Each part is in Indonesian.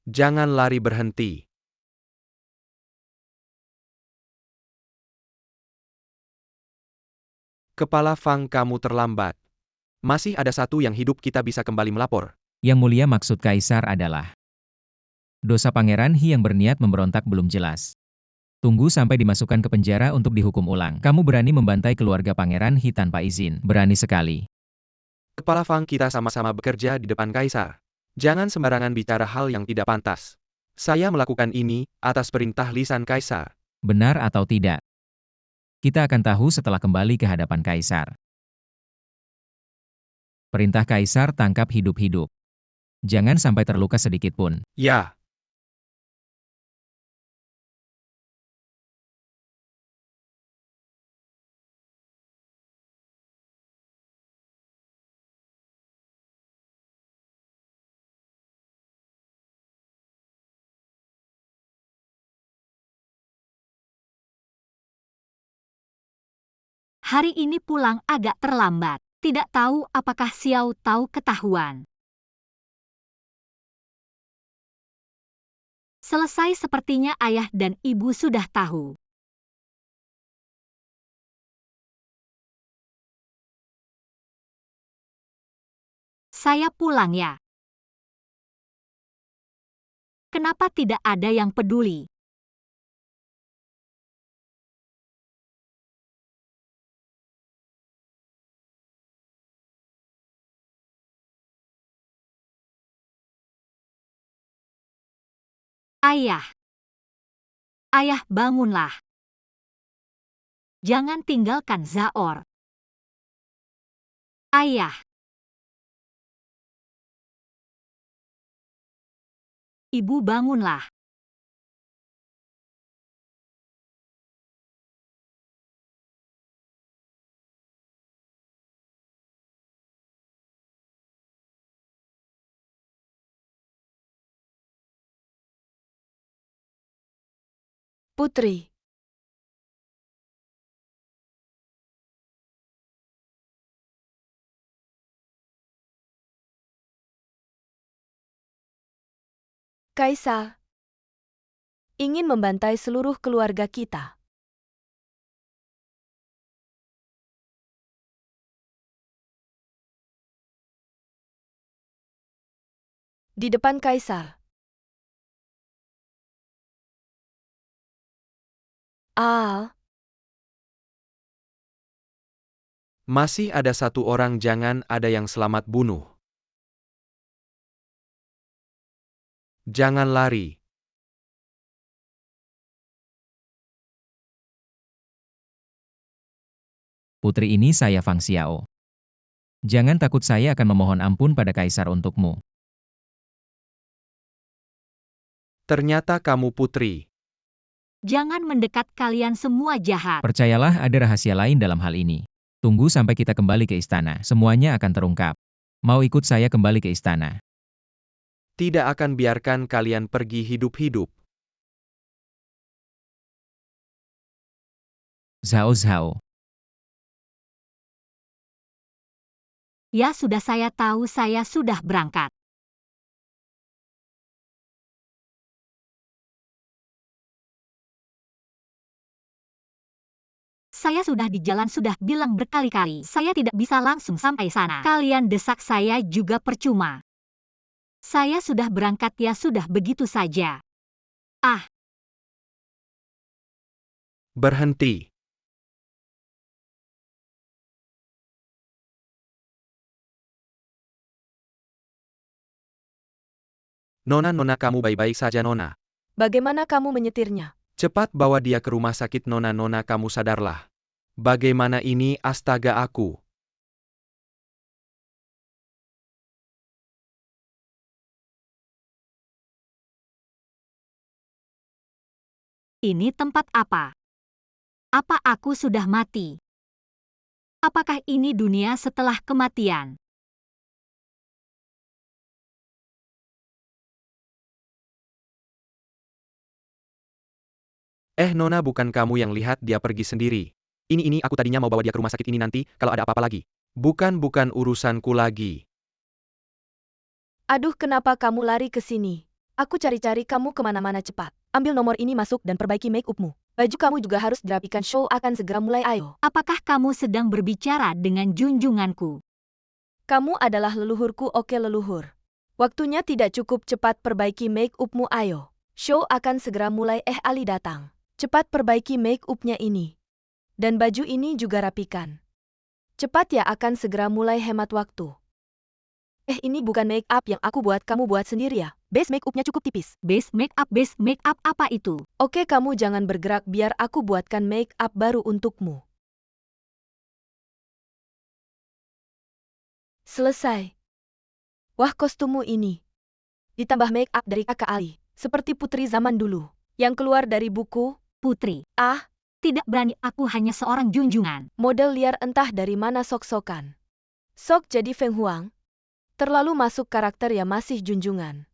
Jangan lari berhenti. Kepala Fang, kamu terlambat. Masih ada satu yang hidup, kita bisa kembali melapor. Yang mulia, maksud Kaisar adalah dosa Pangeran He yang berniat memberontak belum jelas. Tunggu sampai dimasukkan ke penjara untuk dihukum ulang. Kamu berani membantai keluarga Pangeran He tanpa izin. Berani sekali. Kepala Fang, kita sama-sama bekerja di depan Kaisar. Jangan sembarangan bicara hal yang tidak pantas. Saya melakukan ini atas perintah lisan Kaisar. Benar atau tidak? Kita akan tahu setelah kembali ke hadapan Kaisar. Perintah Kaisar, tangkap hidup-hidup. Jangan sampai terluka sedikit pun. Ya. Hari ini pulang agak terlambat. Tidak tahu apakah Xiao tahu ketahuan. Selesai, sepertinya ayah dan ibu sudah tahu. Saya pulang ya. Kenapa tidak ada yang peduli? Ayah. Ayah, bangunlah. Jangan tinggalkan Zaor. Ayah. Ibu, bangunlah. Putri. Kaisar ingin membantai seluruh keluarga kita. Di depan Kaisar. Masih ada satu orang, jangan ada yang selamat bunuh. Jangan lari. Putri, ini saya Fang Xiao. Jangan takut, saya akan memohon ampun pada Kaisar untukmu. Ternyata kamu putri. Jangan mendekat, kalian semua jahat. Percayalah, ada rahasia lain dalam hal ini. Tunggu sampai kita kembali ke istana, semuanya akan terungkap. Mau ikut saya kembali ke istana? Tidak akan biarkan kalian pergi hidup-hidup. Zhao Zhao. Ya sudah, saya tahu, saya sudah berangkat. Saya sudah di jalan, sudah bilang berkali-kali. Saya tidak bisa langsung sampai sana. Kalian desak saya juga percuma. Saya sudah berangkat, ya sudah, begitu saja. Berhenti. Nona, kamu baik-baik saja, Nona? Bagaimana kamu menyetirnya? Cepat bawa dia ke rumah sakit, Nona, kamu sadarlah. Bagaimana ini, astaga aku. Ini tempat apa? Apa aku sudah mati? Apakah ini dunia setelah kematian? Nona, bukan kamu yang lihat dia pergi sendiri. Ini aku tadinya mau bawa dia ke rumah sakit ini nanti, kalau ada apa-apa lagi. Bukan urusanku lagi. Aduh, kenapa kamu lari ke sini? Aku cari-cari kamu kemana-mana cepat. Ambil nomor ini masuk dan perbaiki make-upmu. Baju kamu juga harus dirapikan, show akan segera mulai, ayo. Apakah kamu sedang berbicara dengan junjunganku? Kamu adalah leluhurku, oke leluhur. Waktunya tidak cukup, cepat perbaiki make-upmu, ayo. Show akan segera mulai, Ali datang. Cepat perbaiki make-upnya ini. Dan baju ini juga rapikan. Cepat ya, akan segera mulai, hemat waktu. Ini bukan make up yang aku buat, kamu buat sendiri ya? Base make upnya cukup tipis. Base make up apa itu? Oke, kamu jangan bergerak, biar aku buatkan make up baru untukmu. Selesai. Wah, kostummu ini. Ditambah make up dari kakak Ali. Seperti putri zaman dulu. Yang keluar dari buku. Putri. Ah, tidak berani, aku hanya seorang junjungan. Model liar entah dari mana sok-sokan. Sok jadi Feng Huang. Terlalu masuk karakter ya, masih junjungan.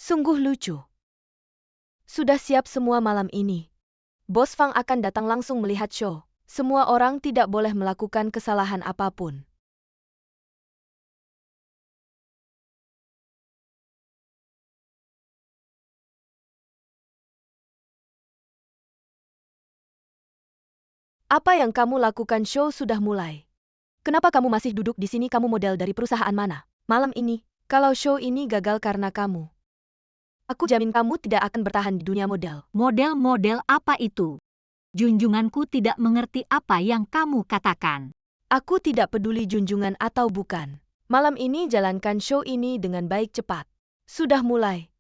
Sungguh lucu. Sudah siap semua malam ini. Bos Fang akan datang langsung melihat show. Semua orang tidak boleh melakukan kesalahan apapun. Apa yang kamu lakukan, show sudah mulai. Kenapa kamu masih duduk di sini, kamu model dari perusahaan mana? Malam ini, kalau show ini gagal karena kamu, aku jamin kamu tidak akan bertahan di dunia model. Model-model apa itu? Junjunganku tidak mengerti apa yang kamu katakan. Aku tidak peduli junjungan atau bukan. Malam ini jalankan show ini dengan baik, cepat. Sudah mulai.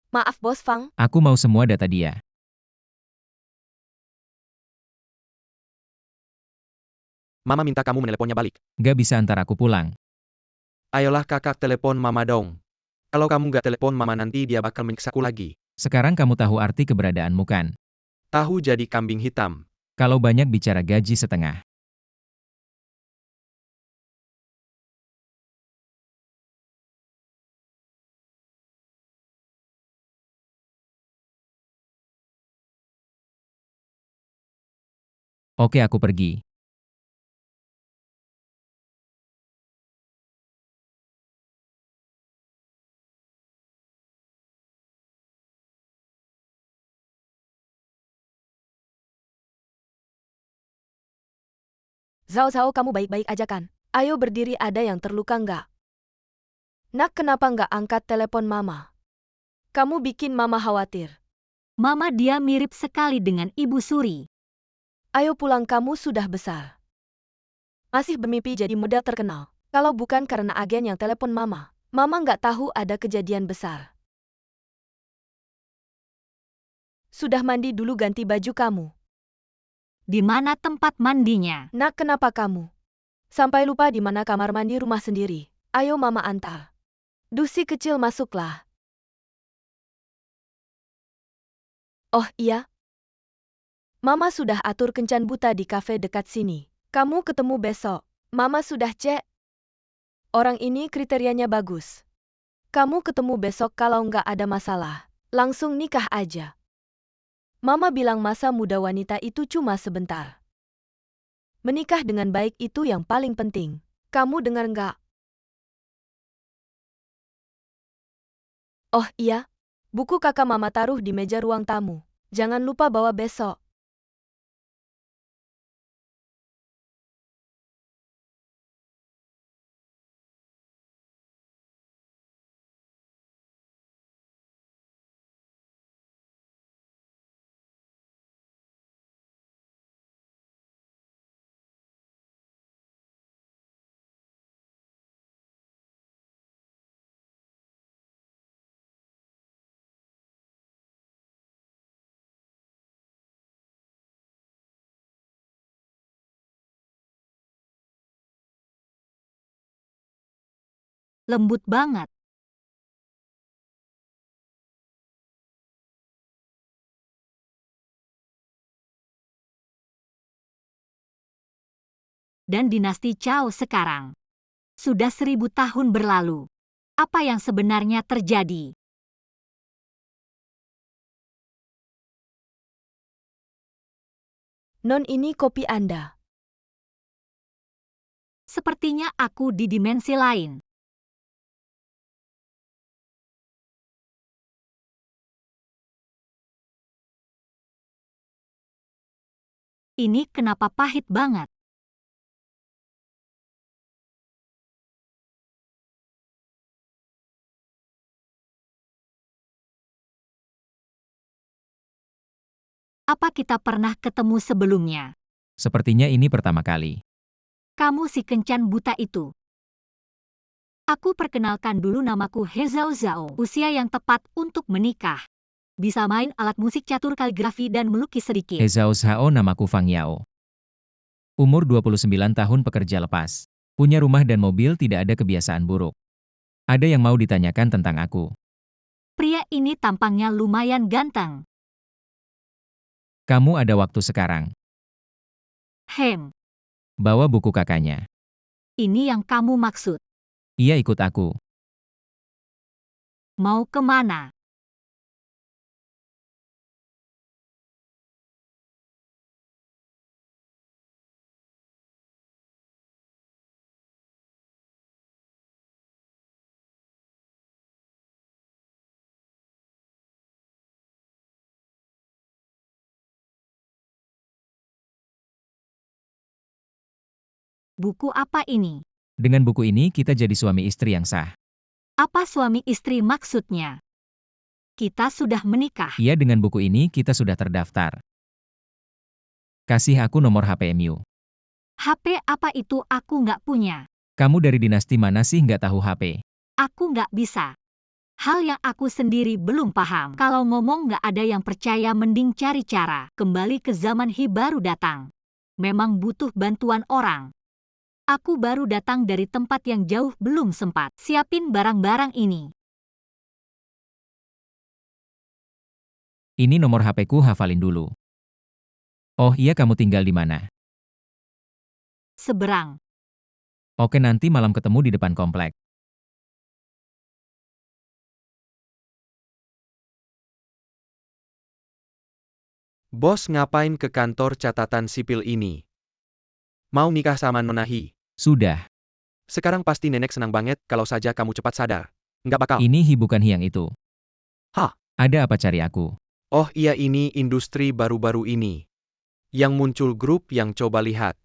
Maaf Bos Fang. Aku mau semua data dia. Mama minta kamu meneleponnya balik. Gak bisa antar aku pulang. Ayolah kakak, telepon mama dong. Kalau kamu gak telepon mama, nanti dia bakal menyiksaku lagi. Sekarang kamu tahu arti keberadaanmu kan? Tahu jadi kambing hitam. Kalau banyak bicara gaji setengah. Oke, aku pergi. Zhao Zhao, kamu baik-baik aja kan? Ayo berdiri, ada yang terluka nggak? Nak, kenapa nggak angkat telepon mama? Kamu bikin mama khawatir. Mama dia mirip sekali dengan Ibu Suri. Ayo pulang, kamu sudah besar. Masih bermimpi jadi model terkenal. Kalau bukan karena agen yang telepon mama, mama nggak tahu ada kejadian besar. Sudah mandi dulu, ganti baju kamu. Di mana tempat mandinya? Nak, kenapa kamu sampai lupa di mana kamar mandi rumah sendiri? Ayo mama antar. Dusi kecil, masuklah. Oh iya? Mama sudah atur kencan buta di kafe dekat sini. Kamu ketemu besok. Mama sudah cek. Orang ini kriterianya bagus. Kamu ketemu besok, kalau nggak ada masalah. Langsung nikah aja. Mama bilang masa muda wanita itu cuma sebentar. Menikah dengan baik itu yang paling penting. Kamu dengar nggak? Oh iya? Buku kakak mama taruh di meja ruang tamu. Jangan lupa bawa besok. Lembut banget. dan dinasti Chao sekarang. Sudah 1000 tahun berlalu. Apa yang sebenarnya terjadi? Non, ini kopi Anda. Sepertinya aku di dimensi lain. Ini kenapa pahit banget? Apa kita pernah ketemu sebelumnya? Sepertinya ini pertama kali. Kamu si kencan buta itu. Aku perkenalkan dulu, namaku He Zhao Zhao. Usia yang tepat untuk menikah. Bisa main alat musik catur, kaligrafi, dan melukis sedikit. Hezao Zhao, namaku Fang Yao. Umur 29 tahun, pekerja lepas. Punya rumah dan mobil, tidak ada kebiasaan buruk. Ada yang mau ditanyakan tentang aku? Pria ini tampangnya lumayan ganteng. Kamu ada waktu sekarang? Bawa buku kakaknya. Ini yang kamu maksud. Ia ikut aku. Mau kemana? Buku apa ini? Dengan buku ini kita jadi suami istri yang sah. Apa suami istri maksudnya? Kita sudah menikah. Iya, dengan buku ini kita sudah terdaftar. Kasih aku nomor HPMU. HP apa itu? Aku nggak punya. Kamu dari dinasti mana sih nggak tahu HP? Aku nggak bisa. Hal yang aku sendiri belum paham. Kalau ngomong nggak ada yang percaya, mending cari cara. Kembali ke zaman He baru datang. Memang butuh bantuan orang. Aku baru datang dari tempat yang jauh, belum sempat siapin barang-barang ini. Ini nomor HP-ku, hafalin dulu. Oh iya, kamu tinggal di mana? Seberang. Oke, nanti malam ketemu di depan komplek. Bos ngapain ke kantor catatan sipil ini? Mau nikah sama Nona Hi? Sudah. Sekarang pasti nenek senang banget kalau saja kamu cepat sadar. Nggak bakal. Ini Hi, bukan Hi yang itu. Hah? Ada apa cari aku? Oh iya, ini industri baru-baru ini. Yang muncul grup yang coba lihat.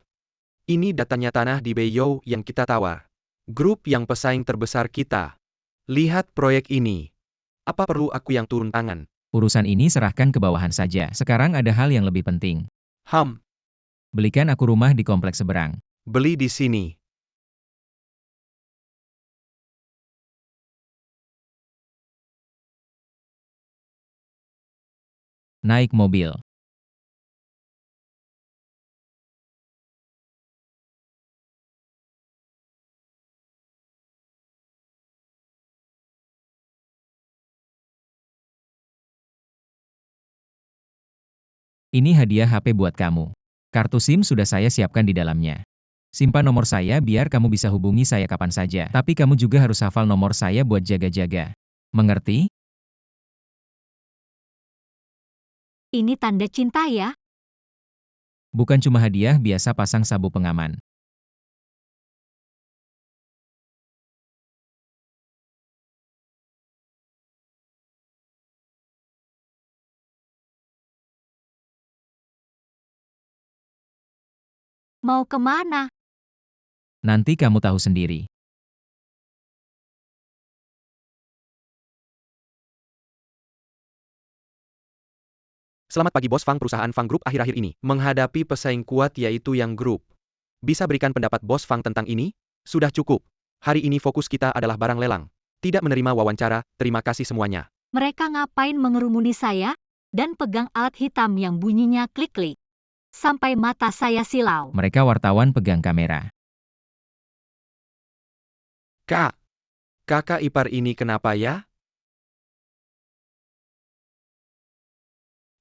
Ini datanya tanah di Beiyou yang kita tawar. Grup yang pesaing terbesar kita. Lihat proyek ini. Apa perlu aku yang turun tangan? Urusan ini serahkan ke bawahan saja. Sekarang ada hal yang lebih penting. Belikan aku rumah di kompleks seberang. Beli di sini. Naik mobil. Ini hadiah HP buat kamu. Kartu SIM sudah saya siapkan di dalamnya. Simpan nomor saya biar kamu bisa hubungi saya kapan saja. Tapi kamu juga harus hafal nomor saya buat jaga-jaga. Mengerti? Ini tanda cinta ya? Bukan cuma hadiah biasa, pasang sabuk pengaman. Mau kemana? Nanti kamu tahu sendiri. Selamat pagi Bos Fang. Perusahaan Fang Group akhir-akhir ini menghadapi pesaing kuat, yaitu Yang Group. Bisa berikan pendapat Bos Fang tentang ini? Sudah cukup. Hari ini fokus kita adalah barang lelang. Tidak menerima wawancara, terima kasih semuanya. Mereka ngapain mengerumuni saya? Dan pegang alat hitam yang bunyinya klik-klik. Sampai mata saya silau. Mereka wartawan pegang kamera. Kak, kakak ipar ini kenapa ya?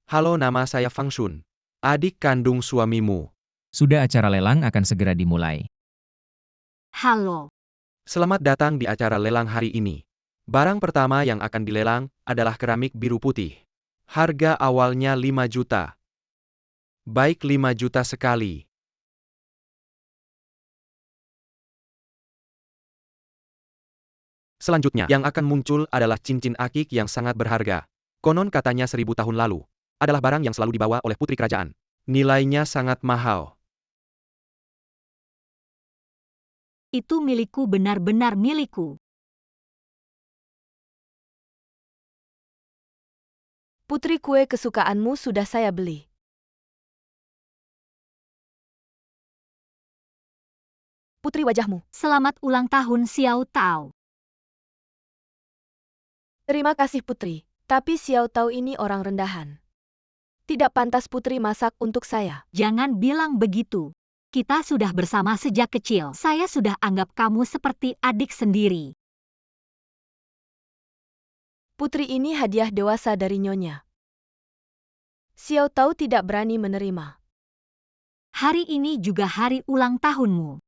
Halo, nama saya Fang Shun. Adik kandung suamimu. Sudah acara lelang akan segera dimulai. Halo. Selamat datang di acara lelang hari ini. Barang pertama yang akan dilelang adalah keramik biru putih. Harga awalnya 5 juta. Baik 5 juta sekali. Selanjutnya, yang akan muncul adalah cincin akik yang sangat berharga. Konon katanya 1000 tahun lalu. Adalah barang yang selalu dibawa oleh putri kerajaan. Nilainya sangat mahal. Itu milikku, benar-benar milikku. Putri, kue kesukaanmu sudah saya beli. Putri, wajahmu. Selamat ulang tahun Xiao Tao. Terima kasih Putri, tapi Xiao Tao ini orang rendahan. Tidak pantas Putri masak untuk saya. Jangan bilang begitu. Kita sudah bersama sejak kecil. Saya sudah anggap kamu seperti adik sendiri. Putri, ini hadiah dewasa dari Nyonya. Xiao Tao tidak berani menerima. Hari ini juga hari ulang tahunmu.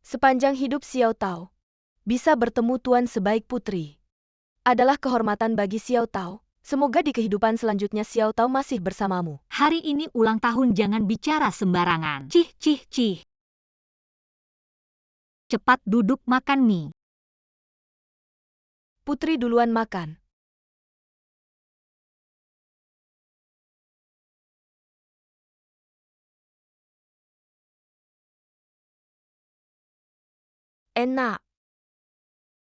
Sepanjang hidup Xiao Tao, bisa bertemu tuan sebaik Putri adalah kehormatan bagi Xiao Tao. Semoga di kehidupan selanjutnya Xiao Tao masih bersamamu. Hari ini ulang tahun, jangan bicara sembarangan. Cih, cih, cih. Cepat duduk makan mie. Putri duluan makan. Enak.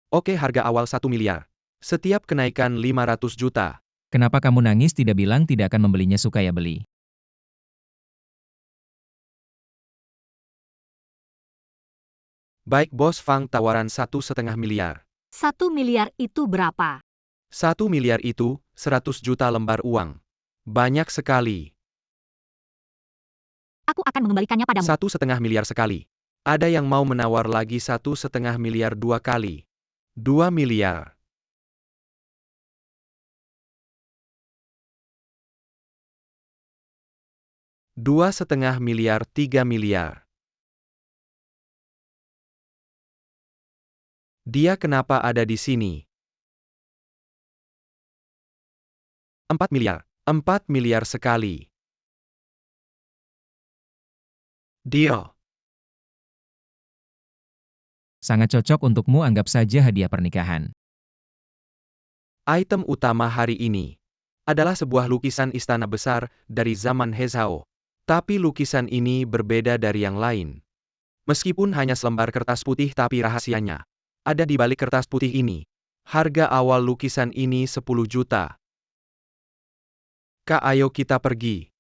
Oke, harga awal 1 miliar. Setiap kenaikan 500 juta. Kenapa kamu nangis tidak bilang tidak akan membelinya Sukaya beli? Baik Bos Fang, tawaran 1,5 miliar. 1 miliar itu berapa? 1 miliar itu 100 juta lembar uang. Banyak sekali. Aku akan mengembalikannya padamu. 1,5 miliar sekali. Ada yang mau menawar lagi 1,5 miliar 2 kali. 2 miliar. Dua setengah miliar, 3 miliar. Dia kenapa ada di sini? 4 miliar. 4 miliar sekali. Deal. Sangat cocok untukmu, anggap saja hadiah pernikahan. Item utama hari ini adalah sebuah lukisan istana besar dari zaman He Zhao. Tapi lukisan ini berbeda dari yang lain. Meskipun hanya selembar kertas putih, tapi rahasianya ada di balik kertas putih ini. Harga awal lukisan ini 10 juta. Kak, ayo kita pergi.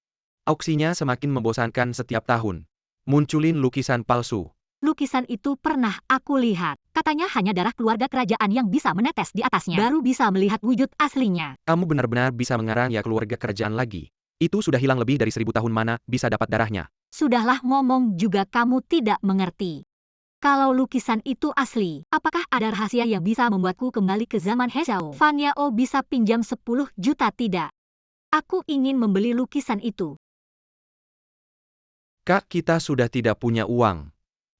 Auksinya semakin membosankan setiap tahun. Munculin lukisan palsu. Lukisan itu pernah aku lihat. Katanya hanya darah keluarga kerajaan yang bisa menetes di atasnya. Baru bisa melihat wujud aslinya. Kamu benar-benar bisa mengarang ya keluarga kerajaan lagi. Itu sudah hilang lebih dari 1000 tahun, mana bisa dapat darahnya. Sudahlah, ngomong juga kamu tidak mengerti. Kalau lukisan itu asli, apakah ada rahasia yang bisa membuatku kembali ke zaman He Zhao? Fan Yao bisa pinjam 10 juta tidak? Aku ingin membeli lukisan itu. Kak, kita sudah tidak punya uang.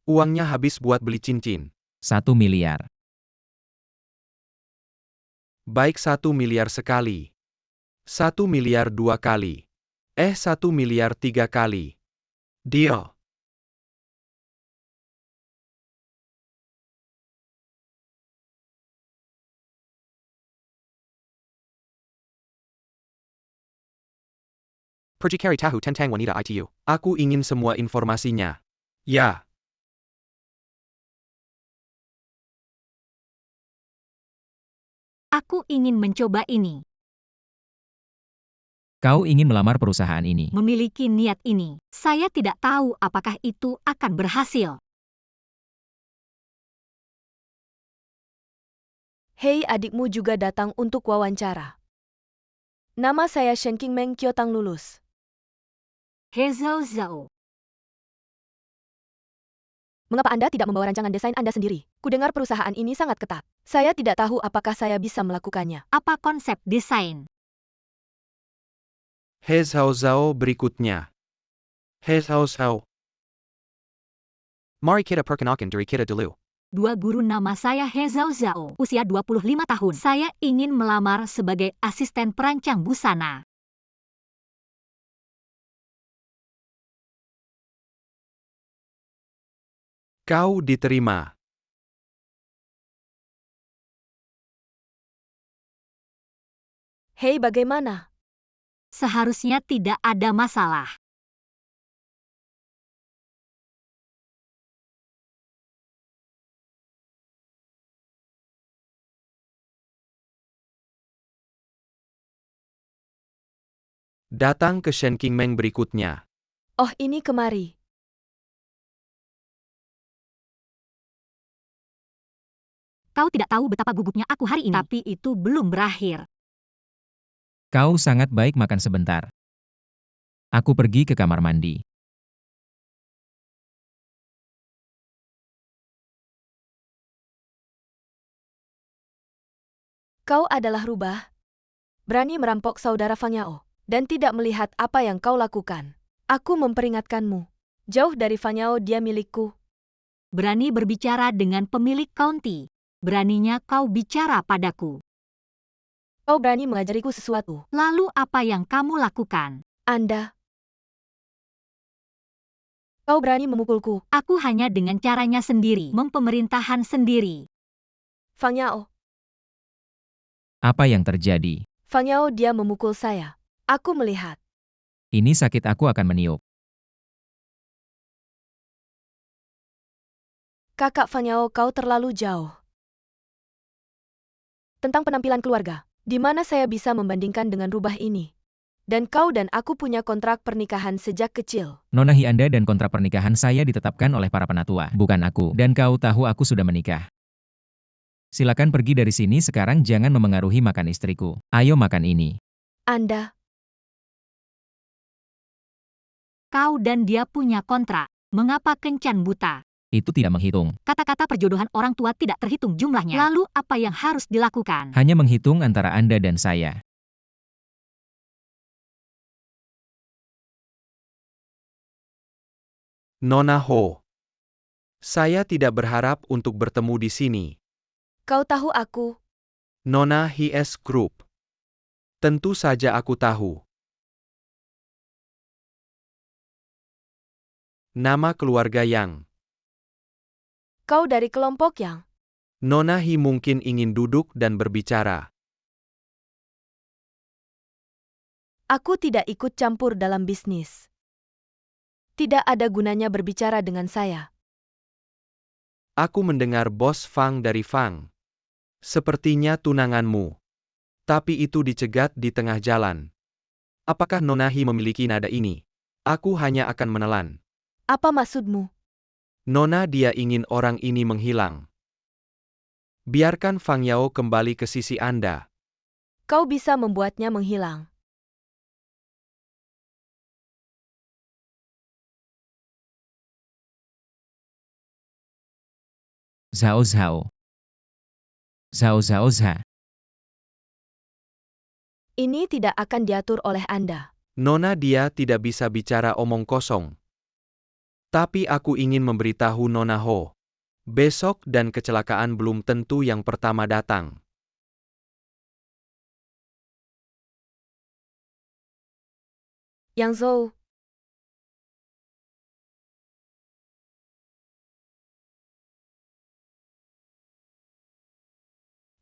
Uangnya habis buat beli cincin. 1 miliar. Baik, 1 miliar sekali. 1 miliar 2 kali. 1 miliar 3 kali. Deal. Pergi cari tahu tentang wanita itu. Aku ingin semua informasinya. Ya. Aku ingin mencoba ini. Kau ingin melamar perusahaan ini. Memiliki niat ini. Saya tidak tahu apakah itu akan berhasil. Hei, adikmu juga datang untuk wawancara. Nama saya Shen Qingmeng Qiotang lulus. He Zhao. Mengapa Anda tidak membawa rancangan desain Anda sendiri? Kudengar perusahaan ini sangat ketat. Saya tidak tahu apakah saya bisa melakukannya. Apa konsep desain? He Zhao Zhao berikutnya. He Zhao Zhao. Mari kita perkenalkan diri kita dulu. Dua guru, nama saya He Zhao Zhao, usia 25 tahun. Saya ingin melamar sebagai asisten perancang busana. Kau diterima. Hei, bagaimana? Seharusnya tidak ada masalah. Datang ke Shen Qingmeng berikutnya. Oh, ini kemari. Kau tidak tahu betapa gugupnya aku hari ini. Tapi itu belum berakhir. Kau sangat baik, makan sebentar. Aku pergi ke kamar mandi. Kau adalah rubah. Berani merampok saudara Fang Yao, dan tidak melihat apa yang kau lakukan. Aku memperingatkanmu. Jauh dari Fang Yao, dia milikku. Berani berbicara dengan pemilik county. Beraninya kau bicara padaku. Kau berani mengajariku sesuatu. Lalu apa yang kamu lakukan? Anda. Kau berani memukulku. Aku hanya dengan caranya sendiri, mempemerintahan sendiri. Fang Yao. Apa yang terjadi? Fang Yao, dia memukul saya. Aku melihat. Ini sakit, aku akan meniup. Kakak Fang Yao, kau terlalu jauh. Tentang penampilan keluarga, di mana saya bisa membandingkan dengan rubah ini? Dan kau dan aku punya kontrak pernikahan sejak kecil. Nona Hi, Anda dan kontrak pernikahan saya ditetapkan oleh para penatua, bukan aku. Dan kau tahu aku sudah menikah. Silakan pergi dari sini sekarang, jangan memengaruhi makan istriku. Ayo makan ini. Anda. Kau dan dia punya kontrak. Mengapa kencan buta? Itu tidak menghitung. Kata-kata perjodohan orang tua tidak terhitung jumlahnya. Lalu apa yang harus dilakukan? Hanya menghitung antara Anda dan saya. Nona Ho. Saya tidak berharap untuk bertemu di sini. Kau tahu aku. Nona Hies Group. Tentu saja aku tahu. Nama keluarga yang. Kau dari kelompok yang. Nona Hi mungkin ingin duduk dan berbicara. Aku tidak ikut campur dalam bisnis. Tidak ada gunanya berbicara dengan saya. Aku mendengar bos Fang dari Fang. Sepertinya tunanganmu. Tapi itu dicegat di tengah jalan. Apakah Nona Hi memiliki nada ini? Aku hanya akan menelan. Apa maksudmu? Nona, dia ingin orang ini menghilang. Biarkan Fang Yao kembali ke sisi Anda. Kau bisa membuatnya menghilang. Zhao Zhao. Zhao Zhao Zha. Ini tidak akan diatur oleh Anda. Nona, dia tidak bisa bicara omong kosong. Tapi aku ingin memberitahu Nona Ho. Besok dan kecelakaan belum tentu yang pertama datang. Yang Zhou.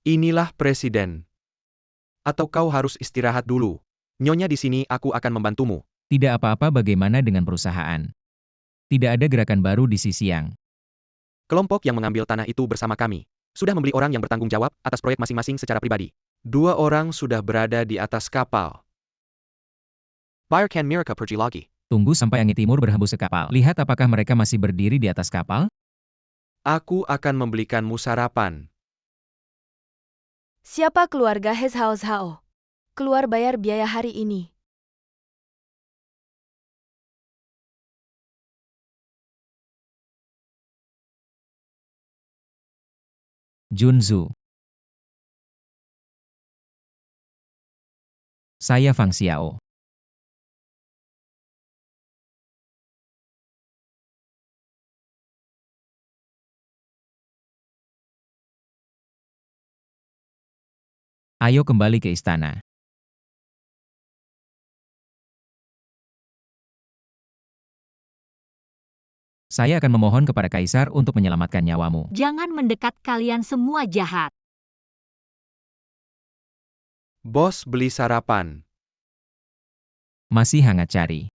Inilah presiden. Atau kau harus istirahat dulu. Nyonya di sini, aku akan membantumu. Tidak apa-apa, bagaimana dengan perusahaan? Tidak ada gerakan baru di sisi yang. Kelompok yang mengambil tanah itu bersama kami. Sudah membeli orang yang bertanggung jawab atas proyek masing-masing secara pribadi. 2 orang sudah berada di atas kapal. Biarkan mereka pergi lagi. Tunggu sampai angin timur berhembus ke kapal. Lihat apakah mereka masih berdiri di atas kapal? Aku akan membelikanmu sarapan. Siapa keluarga He Zhao Zhao? Keluar bayar biaya hari ini. Junzu. Saya Fang Xiao. Ayo kembali ke istana. Saya akan memohon kepada Kaisar untuk menyelamatkan nyawamu. Jangan mendekat, kalian semua jahat. Bos beli sarapan. Masih hangat cari.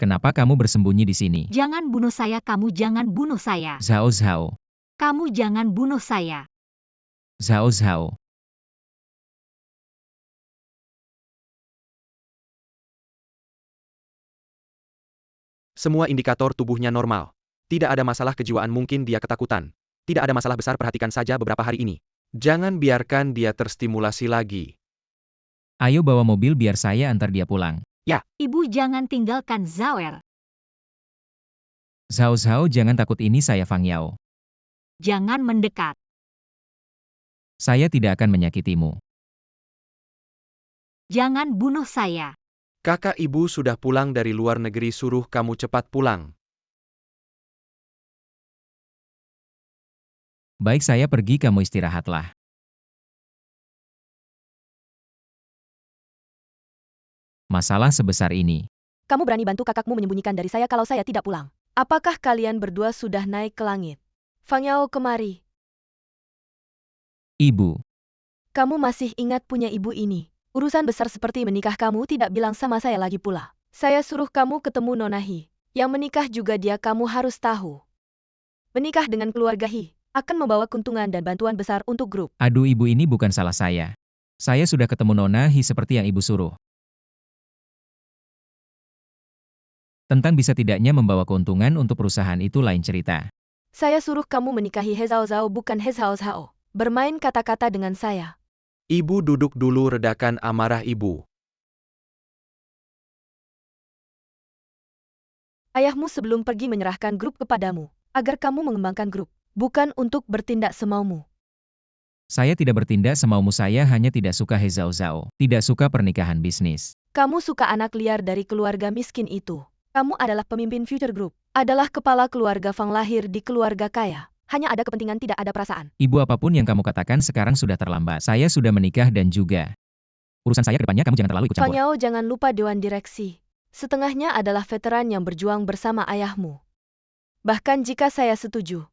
Kenapa kamu bersembunyi di sini? Jangan bunuh saya, kamu jangan bunuh saya. Zhao Zhao. Kamu jangan bunuh saya. Zhao Zhao. Semua indikator tubuhnya normal. Tidak ada masalah kejiwaan, mungkin dia ketakutan. Tidak ada masalah besar, perhatikan saja beberapa hari ini. Jangan biarkan dia terstimulasi lagi. Ayo bawa mobil biar saya antar dia pulang. Ibu jangan tinggalkan Zawer. Zhao Zhao, jangan takut, ini saya Fang Yao. Jangan mendekat. Saya tidak akan menyakitimu. Jangan bunuh saya. Kakak ibu sudah pulang dari luar negeri, suruh kamu cepat pulang. Baik, saya pergi, kamu istirahatlah. Masalah sebesar ini. Kamu berani bantu kakakmu menyembunyikan dari saya kalau saya tidak pulang. Apakah kalian berdua sudah naik ke langit? Fang Yao, kemari. Ibu. Kamu masih ingat punya ibu ini? Urusan besar seperti menikah kamu tidak bilang sama saya lagi pula. Saya suruh kamu ketemu Nona Hi. Yang menikah juga dia, kamu harus tahu. Menikah dengan keluarga Hi akan membawa keuntungan dan bantuan besar untuk grup. Aduh, ibu, ini bukan salah saya. Saya sudah ketemu Nona Hi seperti yang ibu suruh. Tentang bisa tidaknya membawa keuntungan untuk perusahaan itu lain cerita. Saya suruh kamu menikahi He Zhao Zhao, bukan He Zhao Zhao. Bermain kata-kata dengan saya. Ibu duduk dulu, redakan amarah ibu. Ayahmu sebelum pergi menyerahkan grup kepadamu, agar kamu mengembangkan grup, bukan untuk bertindak semaumu. Saya tidak bertindak semaumu, saya hanya tidak suka He Zhao Zhao. Tidak suka pernikahan bisnis. Kamu suka anak liar dari keluarga miskin itu. Kamu adalah pemimpin Future Group, adalah kepala keluarga Fang, lahir di keluarga kaya. Hanya ada kepentingan, tidak ada perasaan. Ibu, apapun yang kamu katakan sekarang sudah terlambat. Saya sudah menikah dan juga urusan saya ke depannya kamu jangan terlalu ikut Fang campur. Yao, jangan lupa Dewan Direksi. Setengahnya adalah veteran yang berjuang bersama ayahmu. Bahkan jika saya setuju,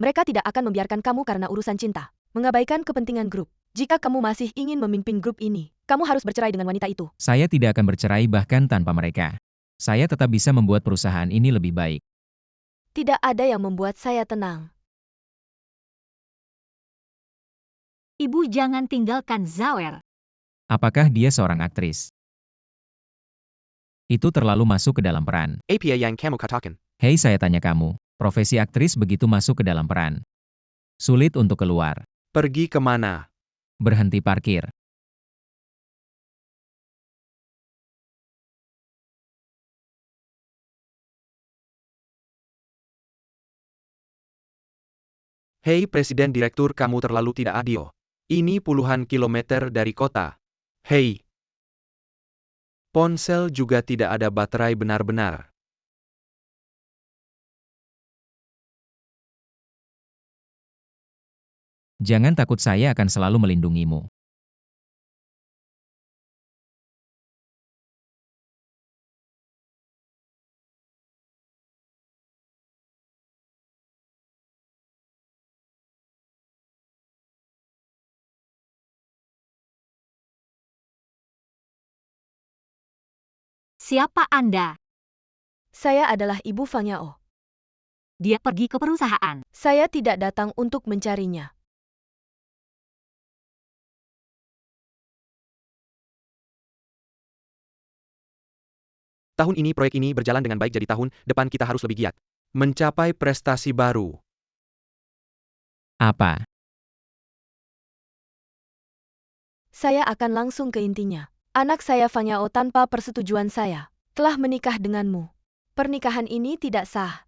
mereka tidak akan membiarkan kamu karena urusan cinta, mengabaikan kepentingan grup. Jika kamu masih ingin memimpin grup ini, kamu harus bercerai dengan wanita itu. Saya tidak akan bercerai bahkan tanpa mereka. Saya tetap bisa membuat perusahaan ini lebih baik. Tidak ada yang membuat saya tenang. Ibu jangan tinggalkan Zawer. Apakah dia seorang aktris? Itu terlalu masuk ke dalam peran. Apa yang kamu katakan? Hei, saya tanya kamu, profesi aktris begitu masuk ke dalam peran. Sulit untuk keluar. Pergi kemana? Berhenti parkir. Hei Presiden Direktur, kamu terlalu tidak adil. Ini puluhan kilometer dari kota. Hei. Ponsel juga tidak ada baterai benar-benar. Jangan takut, saya akan selalu melindungimu. Siapa Anda? Saya adalah Ibu Fang Yao. Dia pergi ke perusahaan. Saya tidak datang untuk mencarinya. Tahun ini proyek ini berjalan dengan baik, jadi tahun depan kita harus lebih giat. Mencapai prestasi baru. Apa? Saya akan langsung ke intinya. Anak saya Fang Yao tanpa persetujuan saya telah menikah denganmu. Pernikahan ini tidak sah.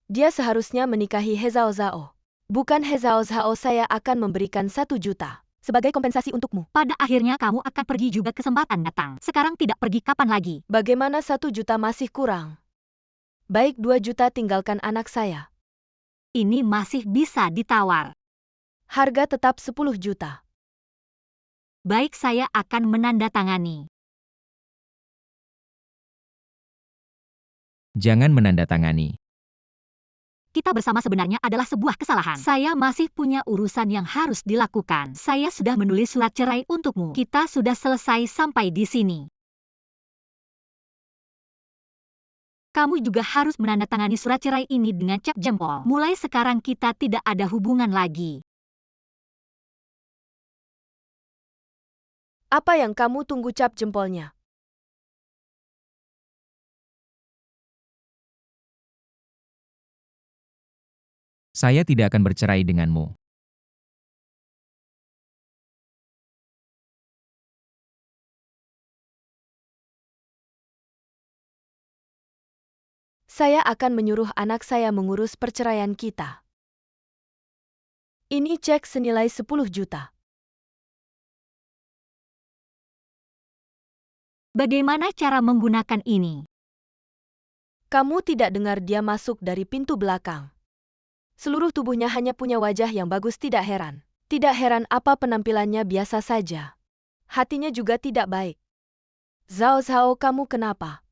Dia seharusnya menikahi He Zhao Zhao. Bukan He Zhao Zhao. Saya akan memberikan 1 juta. sebagai kompensasi untukmu. Pada akhirnya kamu akan pergi juga kesempatan datang. Sekarang tidak pergi kapan lagi? Bagaimana 1 juta masih kurang? Baik 2 juta tinggalkan anak saya. Ini masih bisa ditawar. Harga tetap 10 juta. Baik, saya akan menandatangani. Jangan menandatangani. Kita bersama sebenarnya adalah sebuah kesalahan. Saya masih punya urusan yang harus dilakukan. Saya sudah menulis surat cerai untukmu. Kita sudah selesai sampai di sini. Kamu juga harus menandatangani surat cerai ini dengan cap jempol. Mulai sekarang kita tidak ada hubungan lagi. Apa yang kamu tunggu cap jempolnya? Saya tidak akan bercerai denganmu. Saya akan menyuruh anak saya mengurus perceraian kita. Ini cek senilai 10 juta. Bagaimana cara menggunakan ini? Kamu tidak dengar dia masuk dari pintu belakang. Seluruh tubuhnya hanya punya wajah yang bagus, tidak heran. Tidak heran apa penampilannya biasa saja. Hatinya juga tidak baik. Zhao Zhao, kamu kenapa?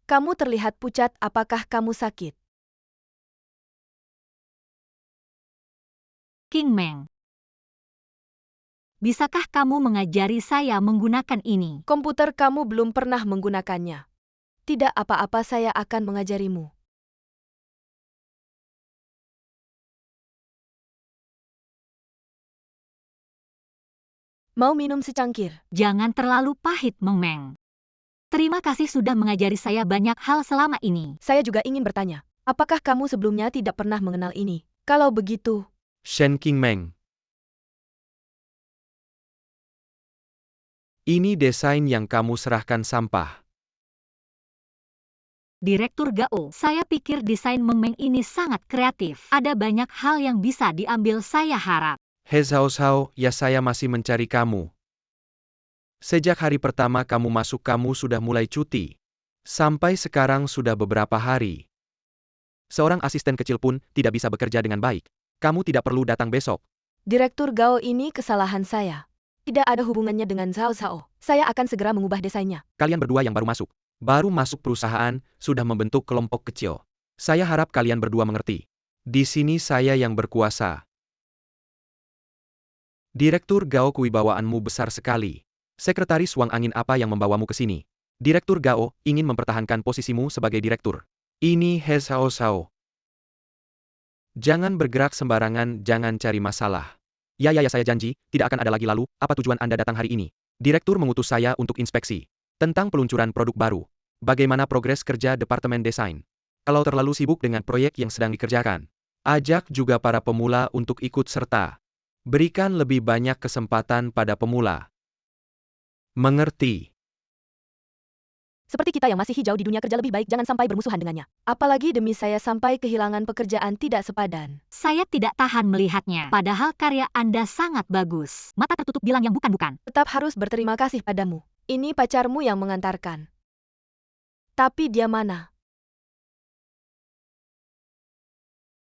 Kamu terlihat pucat, apakah kamu sakit? King Meng. Bisakah kamu mengajari saya menggunakan ini? Komputer kamu belum pernah menggunakannya. Tidak apa-apa, saya akan mengajarimu. Mau minum secangkir? Jangan terlalu pahit, Meng Meng. Terima kasih sudah mengajari saya banyak hal selama ini. Saya juga ingin bertanya, apakah kamu sebelumnya tidak pernah mengenal ini? Kalau begitu, Shen King Meng. Ini desain yang kamu serahkan sampah. Direktur Gao, saya pikir desain Meng Meng ini sangat kreatif. Ada banyak hal yang bisa diambil, saya harap. He Zhao Zhao, ya saya masih mencari kamu. Sejak hari pertama kamu masuk kamu sudah mulai cuti. Sampai sekarang sudah beberapa hari. Seorang asisten kecil pun tidak bisa bekerja dengan baik. Kamu tidak perlu datang besok. Direktur Gao, ini kesalahan saya. Tidak ada hubungannya dengan Zhao Zhao. Saya akan segera mengubah desainnya. Kalian berdua yang baru masuk perusahaan, sudah membentuk kelompok kecil. Saya harap kalian berdua mengerti. Di sini saya yang berkuasa. Direktur Gao, kewibawaanmu besar sekali. Sekretaris Wang Angin, apa yang membawamu ke sini? Direktur Gao ingin mempertahankan posisimu sebagai direktur. Ini He Zhao Zhao. Jangan bergerak sembarangan, jangan cari masalah. Ya, saya janji, tidak akan ada lagi. Lalu, apa tujuan Anda datang hari ini? Direktur mengutus saya untuk inspeksi. Tentang peluncuran produk baru. Bagaimana progres kerja Departemen Desain? Kalau terlalu sibuk dengan proyek yang sedang dikerjakan, ajak juga para pemula untuk ikut serta. Berikan lebih banyak kesempatan pada pemula. Mengerti? Seperti kita yang masih hijau di dunia kerja, lebih baik jangan sampai bermusuhan dengannya. Apalagi demi saya sampai kehilangan pekerjaan tidak sepadan. Saya tidak tahan melihatnya. Padahal karya Anda sangat bagus. Mata tertutup bilang yang bukan-bukan. Tetap harus berterima kasih padamu. Ini pacarmu yang mengantarkan. Tapi dia mana?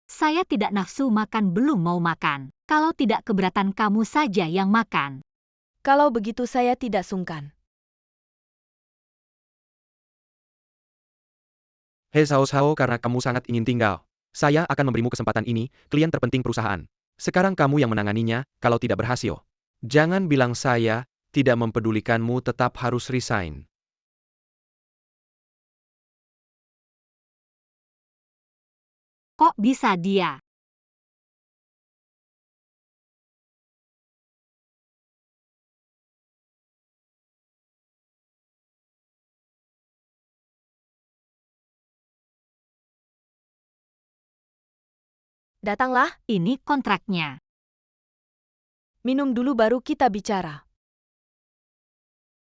Saya tidak nafsu makan, belum mau makan. Kalau tidak keberatan kamu saja yang makan. Kalau begitu saya tidak sungkan. He Zhao Zhao, karena kamu sangat ingin tinggal. Saya akan memberimu kesempatan ini, klien terpenting perusahaan. Sekarang kamu yang menanganinya, kalau tidak berhasil. Jangan bilang saya tidak mempedulikanmu, tetap harus resign. Kok bisa dia? Datanglah, Ini kontraknya. minum dulu baru kita bicara.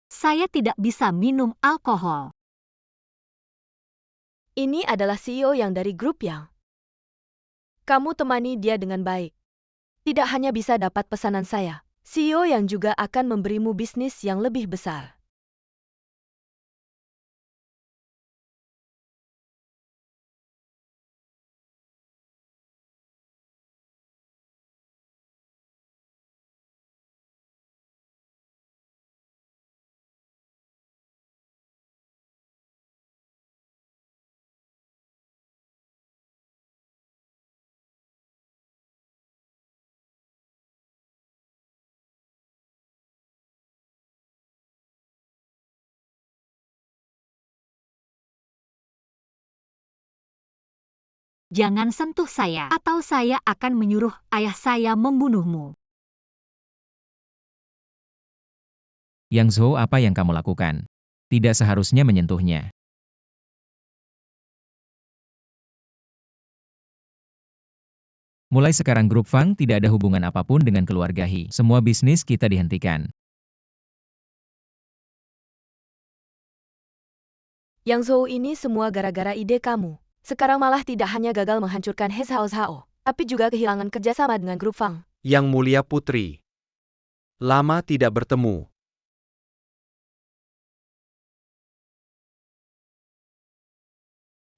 Saya tidak bisa minum alkohol. Ini adalah CEO yang dari grup Yang. Kamu temani dia dengan baik. Tidak hanya bisa dapat pesanan saya, CEO yang juga akan memberimu bisnis yang lebih besar. Jangan sentuh saya, atau saya akan menyuruh ayah saya membunuhmu. Yang Zhou, apa yang kamu lakukan? Tidak seharusnya menyentuhnya. Mulai sekarang grup Fang tidak ada hubungan apapun dengan keluarga He. Semua bisnis kita dihentikan. Yang Zhou, ini semua gara-gara ide kamu. Sekarang malah tidak hanya gagal menghancurkan He Zhao, tapi juga kehilangan kerjasama dengan grup Fang. Yang Mulia Putri. Lama tidak bertemu.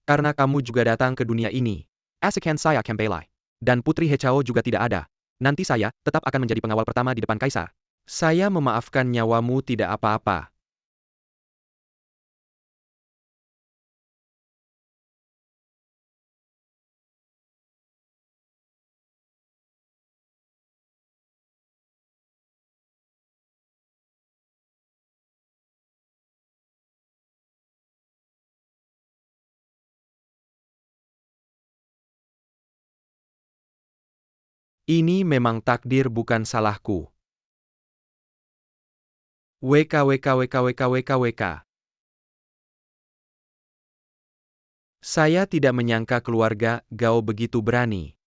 Karena kamu juga datang ke dunia ini. Asekan saya Kembali. Dan Putri Hechao juga tidak ada. Nanti saya tetap akan menjadi pengawal pertama di depan Kaisar. Saya memaafkan nyawamu tidak apa-apa. Ini memang takdir, bukan salahku. WKWKWKWKWKWK. Saya tidak menyangka keluarga Gao begitu berani.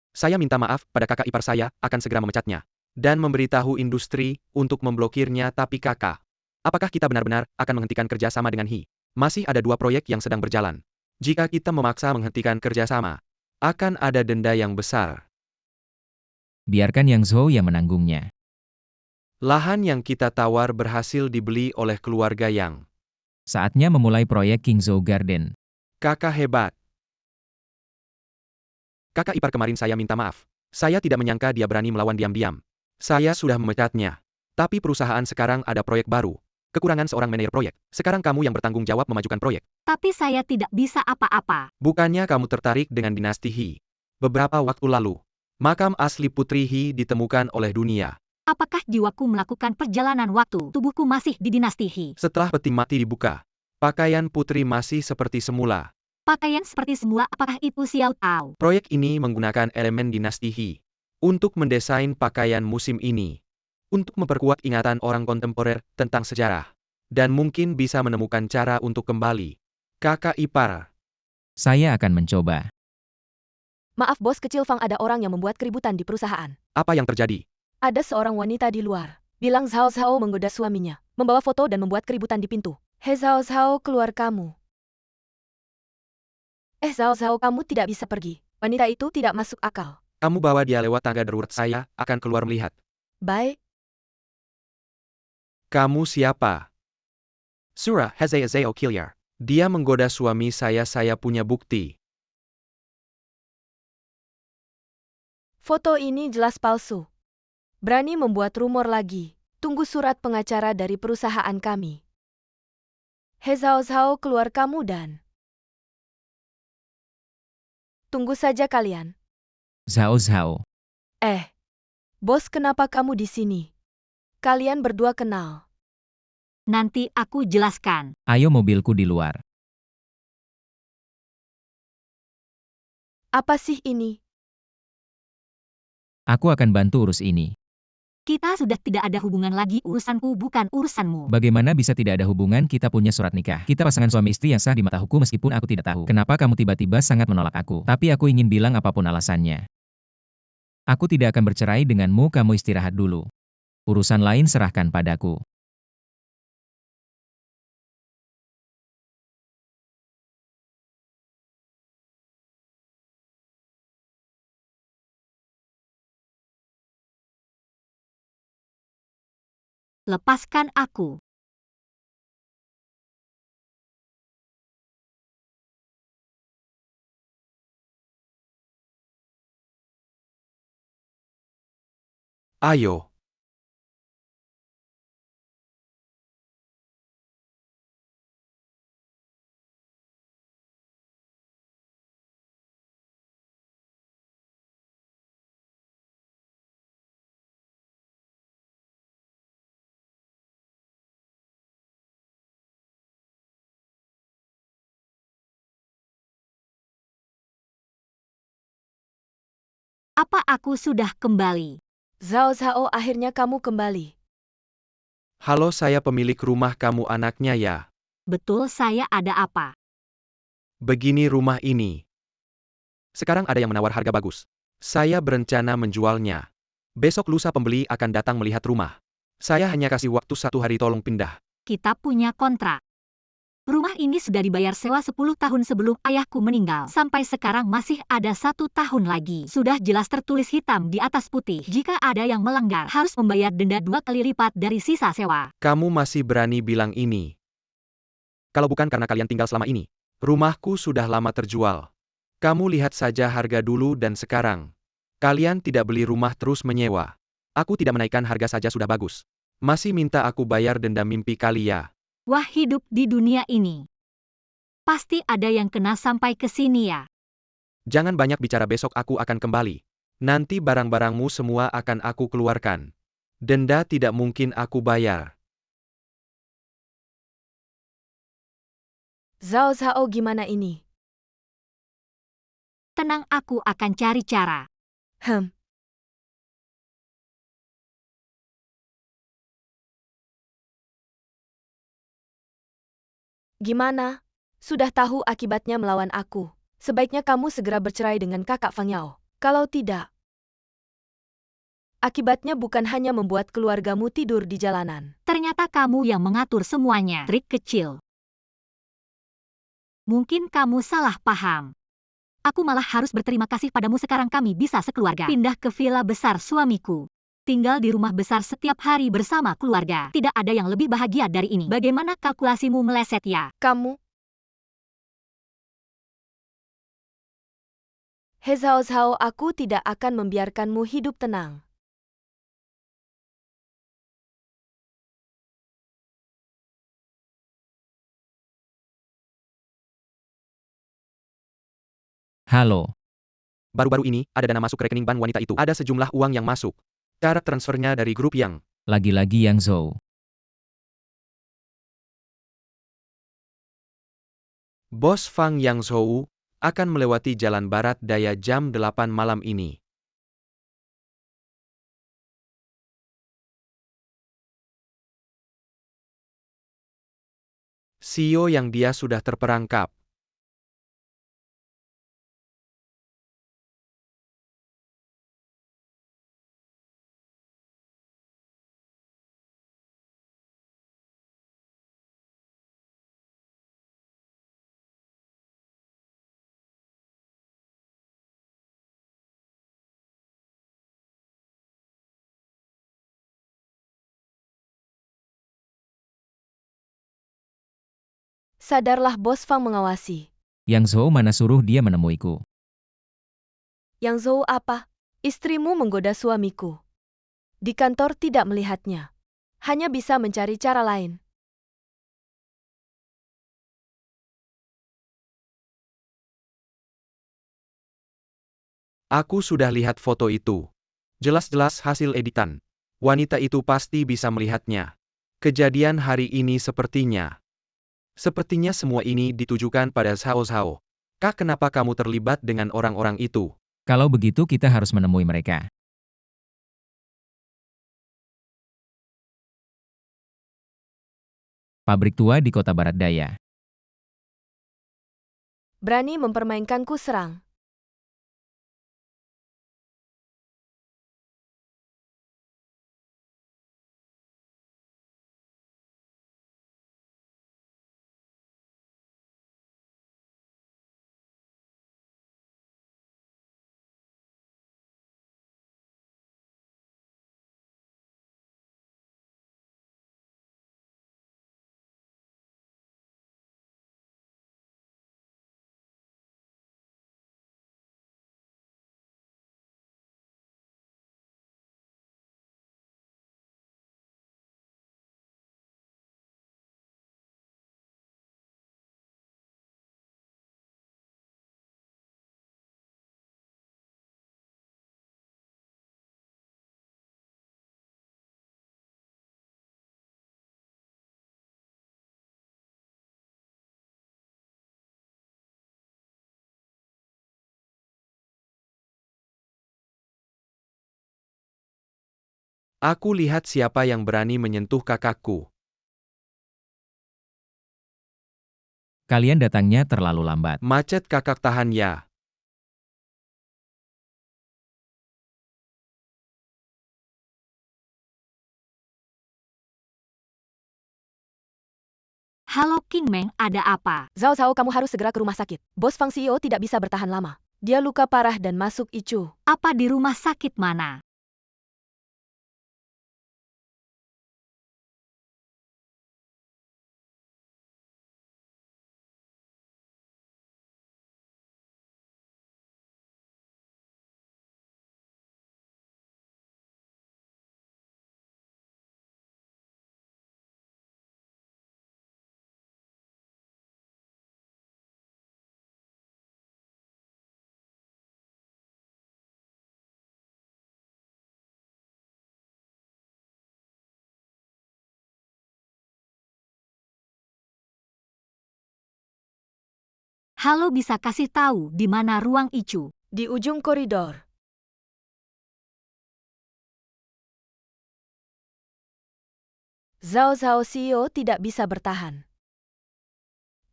Saya minta maaf pada kakak ipar saya, akan segera memecatnya. Dan memberitahu industri untuk memblokirnya, tapi kakak. Apakah kita benar-benar akan menghentikan kerjasama dengan He? Masih ada 2 proyek yang sedang berjalan. Jika kita memaksa menghentikan kerjasama, akan ada denda yang besar. Biarkan Yang Zhou yang menanggungnya. Lahan yang kita tawar berhasil dibeli oleh keluarga Yang. Saatnya memulai proyek King Zhou Garden. Kakak hebat. Kakak ipar kemarin saya minta maaf. Saya tidak menyangka dia berani melawan diam-diam. Saya sudah memecatnya. Tapi perusahaan sekarang ada proyek baru. Kekurangan seorang manajer proyek. Sekarang kamu yang bertanggung jawab memajukan proyek. Tapi saya tidak bisa apa-apa. Bukannya kamu tertarik dengan dinasti He? Beberapa waktu lalu, makam asli Putri He ditemukan oleh dunia. Apakah jiwaku melakukan perjalanan waktu? Tubuhku masih di dinasti He. Setelah peti mati dibuka, pakaian putri masih seperti semula. Pakaian seperti semula, apakah itu Xiao Tao? Proyek ini menggunakan elemen dinasti He untuk mendesain pakaian musim ini, untuk memperkuat ingatan orang kontemporer tentang sejarah, dan mungkin bisa menemukan cara untuk kembali. Kakak ipar. Saya akan mencoba. Maaf bos kecil Fang, ada orang yang membuat keributan di perusahaan. Apa yang terjadi? Ada seorang wanita di luar. Bilang Zhao menggoda suaminya. Membawa foto dan membuat keributan di pintu. He Zhao, keluar kamu. Zhao, kamu tidak bisa pergi. Wanita itu tidak masuk akal. Kamu bawa dia lewat tangga darurat, saya akan keluar melihat. Baik. Kamu siapa? Surah Zhao Kiliar. Dia menggoda suami saya punya bukti. Foto ini jelas palsu. Berani membuat rumor lagi. Tunggu surat pengacara dari perusahaan kami. He Zhao, keluar kamu dan... Tunggu saja kalian. Zhao. Bos, kenapa kamu di sini? Kalian berdua kenal. Nanti aku jelaskan. Ayo, mobilku di luar. Apa sih ini? Aku akan bantu urus ini. Kita sudah tidak ada hubungan lagi, urusanku bukan urusanmu. Bagaimana bisa tidak ada hubungan? Kita punya surat nikah. Kita pasangan suami istri yang sah di mata hukum, meskipun aku tidak tahu kenapa kamu tiba-tiba sangat menolak aku. Tapi aku ingin bilang apapun alasannya. Aku tidak akan bercerai denganmu, kamu istirahat dulu. Urusan lain serahkan padaku. Lepaskan aku. Ayo. Apa aku sudah kembali? Zhao Zhao, akhirnya kamu kembali. Halo, saya pemilik rumah, kamu anaknya ya? Betul, saya ada apa? Begini rumah ini. Sekarang ada yang menawar harga bagus. Saya berencana menjualnya. Besok lusa pembeli akan datang melihat rumah. Saya hanya kasih waktu 1 hari, tolong pindah. Kita punya kontrak. Rumah ini sudah dibayar sewa 10 tahun sebelum ayahku meninggal. Sampai sekarang masih ada 1 tahun lagi. Sudah jelas tertulis hitam di atas putih. Jika ada yang melanggar, harus membayar denda 2 kali lipat dari sisa sewa. Kamu masih berani bilang ini? Kalau bukan karena kalian tinggal selama ini, rumahku sudah lama terjual. Kamu lihat saja harga dulu dan sekarang. Kalian tidak beli rumah terus menyewa. Aku tidak menaikkan harga saja sudah bagus. Masih minta aku bayar denda, mimpi kali ya? Wah, hidup di dunia ini. Pasti ada yang kena sampai ke sini ya. Jangan banyak bicara, besok aku akan kembali. Nanti barang-barangmu semua akan aku keluarkan. Denda tidak mungkin aku bayar. Zhao Zhao, gimana ini? Tenang, aku akan cari cara. Gimana? Sudah tahu akibatnya melawan aku. Sebaiknya kamu segera bercerai dengan kakak Fang Yao. Kalau tidak, akibatnya bukan hanya membuat keluargamu tidur di jalanan. Ternyata kamu yang mengatur semuanya. Trik kecil. Mungkin kamu salah paham. Aku malah harus berterima kasih padamu, sekarang kami bisa sekeluarga pindah ke villa besar suamiku. Tinggal di rumah besar setiap hari bersama keluarga. Tidak ada yang lebih bahagia dari ini. Bagaimana kalkulasimu meleset ya? Kamu? He Zhao Zhao, aku tidak akan membiarkanmu hidup tenang. Halo, Baru-baru ini, ada dana masuk ke rekening bank wanita itu. Ada sejumlah uang yang masuk. Cara transfernya dari grup yang. lagi-lagi Yang Zhou. Bos Fang Yang Zhou akan melewati jalan barat daya jam 8 malam ini. CEO yang dia sudah terperangkap. Sadarlah, Bos Fang mengawasi. Yang Zhou mana suruh dia menemuiku. Yang Zhou apa? Istrimu menggoda suamiku. Di kantor tidak melihatnya. Hanya bisa mencari cara lain. Aku sudah lihat foto itu. Jelas-jelas hasil editan. Wanita itu pasti bisa melihatnya. Kejadian hari ini sepertinya. Sepertinya semua ini ditujukan pada Zhao Zhao. Kak, kenapa kamu terlibat dengan orang-orang itu? Kalau begitu kita harus menemui mereka. Pabrik tua di kota barat daya. Berani mempermainkanku, serang. Aku lihat siapa yang berani menyentuh kakakku. Kalian datangnya terlalu lambat. Macet kakak tahan ya. Halo King Meng, ada apa? Zhao Zhao, kamu harus segera ke rumah sakit. Bos Fang CEO tidak bisa bertahan lama. Dia luka parah dan masuk ICU. Apa di rumah sakit mana? Halo, bisa kasih tahu di mana ruang ICU? Di ujung koridor. Zhao Zhao CEO tidak bisa bertahan.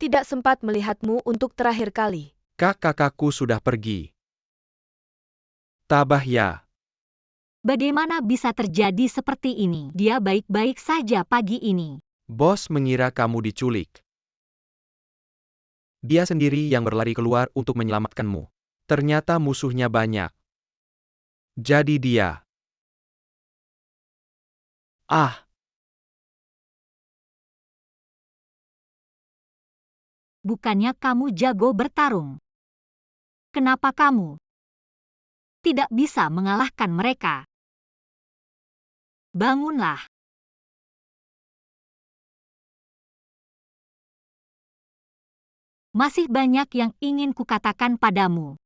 Tidak sempat melihatmu untuk terakhir kali. Kakakku sudah pergi. Tabah ya. Bagaimana bisa terjadi seperti ini? Dia baik-baik saja pagi ini. Bos mengira kamu diculik. Dia sendiri yang berlari keluar untuk menyelamatkanmu. Ternyata musuhnya banyak. Jadi dia. Ah, Bukannya kamu jago bertarung? Kenapa kamu tidak bisa mengalahkan mereka? Bangunlah. Masih banyak yang ingin kukatakan padamu.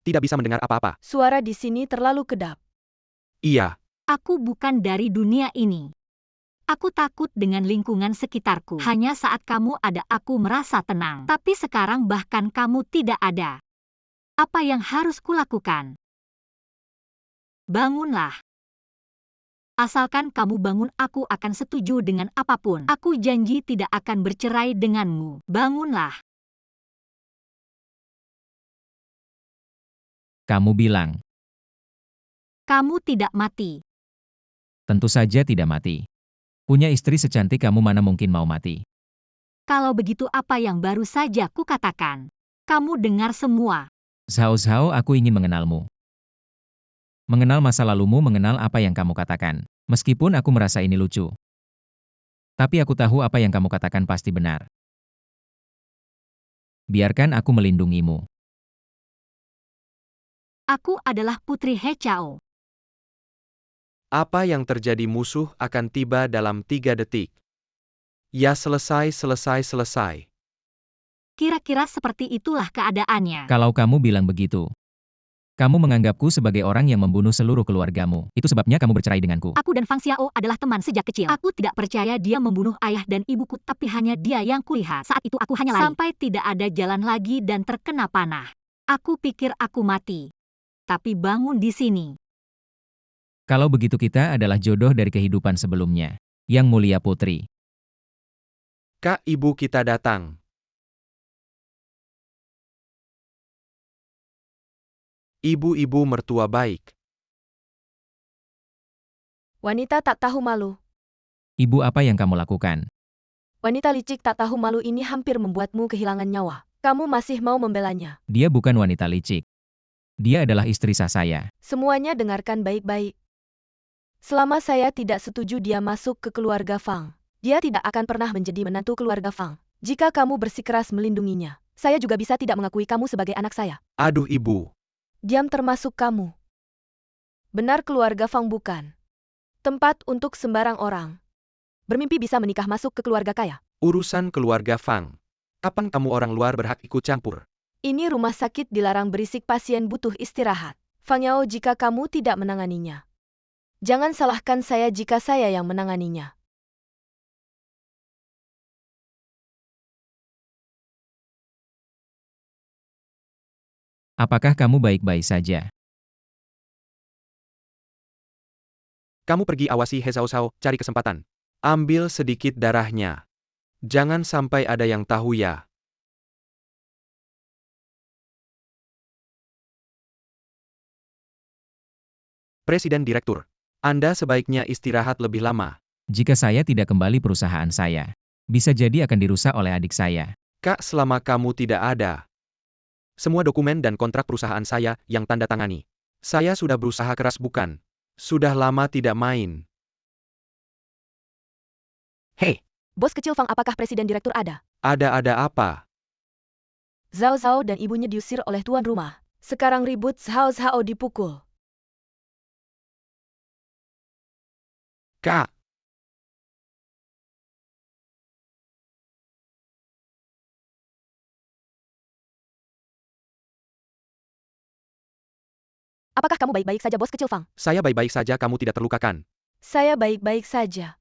tidak bisa mendengar apa-apa. Suara di sini terlalu kedap. Iya, Aku bukan dari dunia ini. Aku takut dengan lingkungan sekitarku. Hanya saat kamu ada aku merasa tenang. Tapi sekarang bahkan kamu tidak ada. Apa yang harus kulakukan? Bangunlah. Asalkan kamu bangun, aku akan setuju dengan apapun. Aku janji tidak akan bercerai denganmu. Bangunlah. Kamu bilang, Kamu tidak mati. tentu saja tidak mati. Punya istri secantik kamu mana mungkin mau mati. Kalau begitu apa yang baru saja kukatakan? Kamu dengar semua. Zhao Zhao, aku ingin mengenalmu. Mengenal masa lalumu, mengenal apa yang kamu katakan. Meskipun aku merasa ini lucu. Tapi aku tahu apa yang kamu katakan pasti benar. Biarkan aku melindungimu. Aku adalah Putri He Chao. apa yang terjadi musuh akan tiba dalam 3 detik. Ya selesai. Kira-kira seperti itulah keadaannya. Kalau kamu bilang begitu, kamu menganggapku sebagai orang yang membunuh seluruh keluargamu. Itu sebabnya kamu bercerai denganku. Aku dan Fang Xiao adalah teman sejak kecil. Aku tidak percaya dia membunuh ayah dan ibuku, tapi hanya dia yang kulihat. Saat itu aku hanya lari. Sampai tidak ada jalan lagi dan terkena panah. Aku pikir aku mati. Tapi bangun di sini. Kalau begitu kita adalah jodoh dari kehidupan sebelumnya. Yang mulia putri. Kak, ibu kita datang. Ibu-ibu mertua baik. Wanita tak tahu malu. Ibu, apa yang kamu lakukan? Wanita licik tak tahu malu ini hampir membuatmu kehilangan nyawa. Kamu masih mau membelanya. Dia bukan wanita licik. Dia adalah istri sah saya. Semuanya dengarkan baik-baik. Selama saya tidak setuju dia masuk ke keluarga Fang, dia tidak akan pernah menjadi menantu keluarga Fang. Jika kamu bersikeras melindunginya, saya juga bisa tidak mengakui kamu sebagai anak saya. Aduh ibu. Diam termasuk kamu. Benar keluarga Fang bukan tempat untuk sembarang orang. Bermimpi bisa menikah masuk ke keluarga kaya. Urusan keluarga Fang. Kapan kamu orang luar berhak ikut campur? Ini rumah sakit, dilarang berisik, pasien butuh istirahat. Fang Yao, jika kamu tidak menanganinya, jangan salahkan saya jika saya yang menanganinya. Apakah kamu baik-baik saja? Kamu pergi awasi He Zhao Zhao, cari kesempatan. Ambil sedikit darahnya. Jangan sampai ada yang tahu ya. Presiden Direktur, Anda sebaiknya istirahat lebih lama. Jika saya tidak kembali perusahaan saya, bisa jadi akan dirusak oleh adik saya. Kak, selama kamu tidak ada, semua dokumen dan kontrak perusahaan saya yang tanda tangani. Saya sudah berusaha keras bukan? Sudah lama tidak main. Hei, Bos kecil Fang, apakah presiden direktur ada? ada apa? Zhao Zhao dan ibunya diusir oleh tuan rumah. Sekarang ribut, Zhao Zhao dipukul. Kak, Apakah kamu baik-baik saja, bos kecil Fang? saya baik-baik saja, kamu tidak terlukakan. Saya baik-baik saja.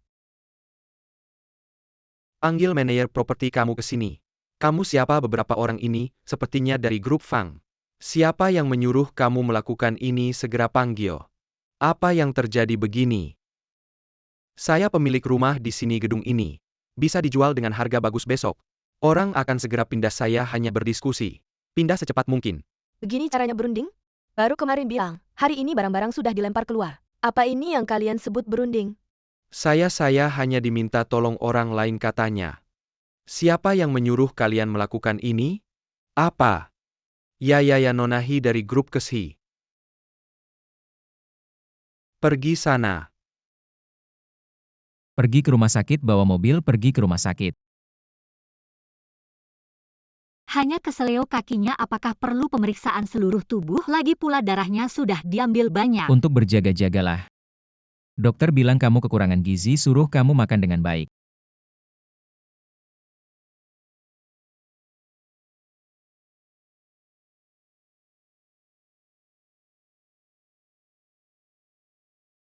Panggil manajer properti kamu ke sini. Kamu siapa? Beberapa orang ini, sepertinya dari grup Fang. Siapa yang menyuruh kamu melakukan ini? Segera panggil. Apa yang terjadi begini? Saya pemilik rumah di sini, gedung ini. Bisa dijual dengan harga bagus besok. Orang akan segera pindah, saya hanya berdiskusi. Pindah secepat mungkin. Begini caranya berunding? Baru kemarin bilang, hari ini barang-barang sudah dilempar keluar. Apa ini yang kalian sebut berunding? Saya hanya diminta tolong orang lain katanya. Siapa yang menyuruh kalian melakukan ini? Apa? Ya Nonahi dari grup Keshi. Pergi sana. Pergi ke rumah sakit, bawa mobil pergi ke rumah sakit. Hanya keseleo kakinya, apakah perlu pemeriksaan seluruh tubuh? Lagi pula darahnya sudah diambil banyak. Untuk berjaga-jagalah. Dokter bilang kamu kekurangan gizi, suruh kamu makan dengan baik.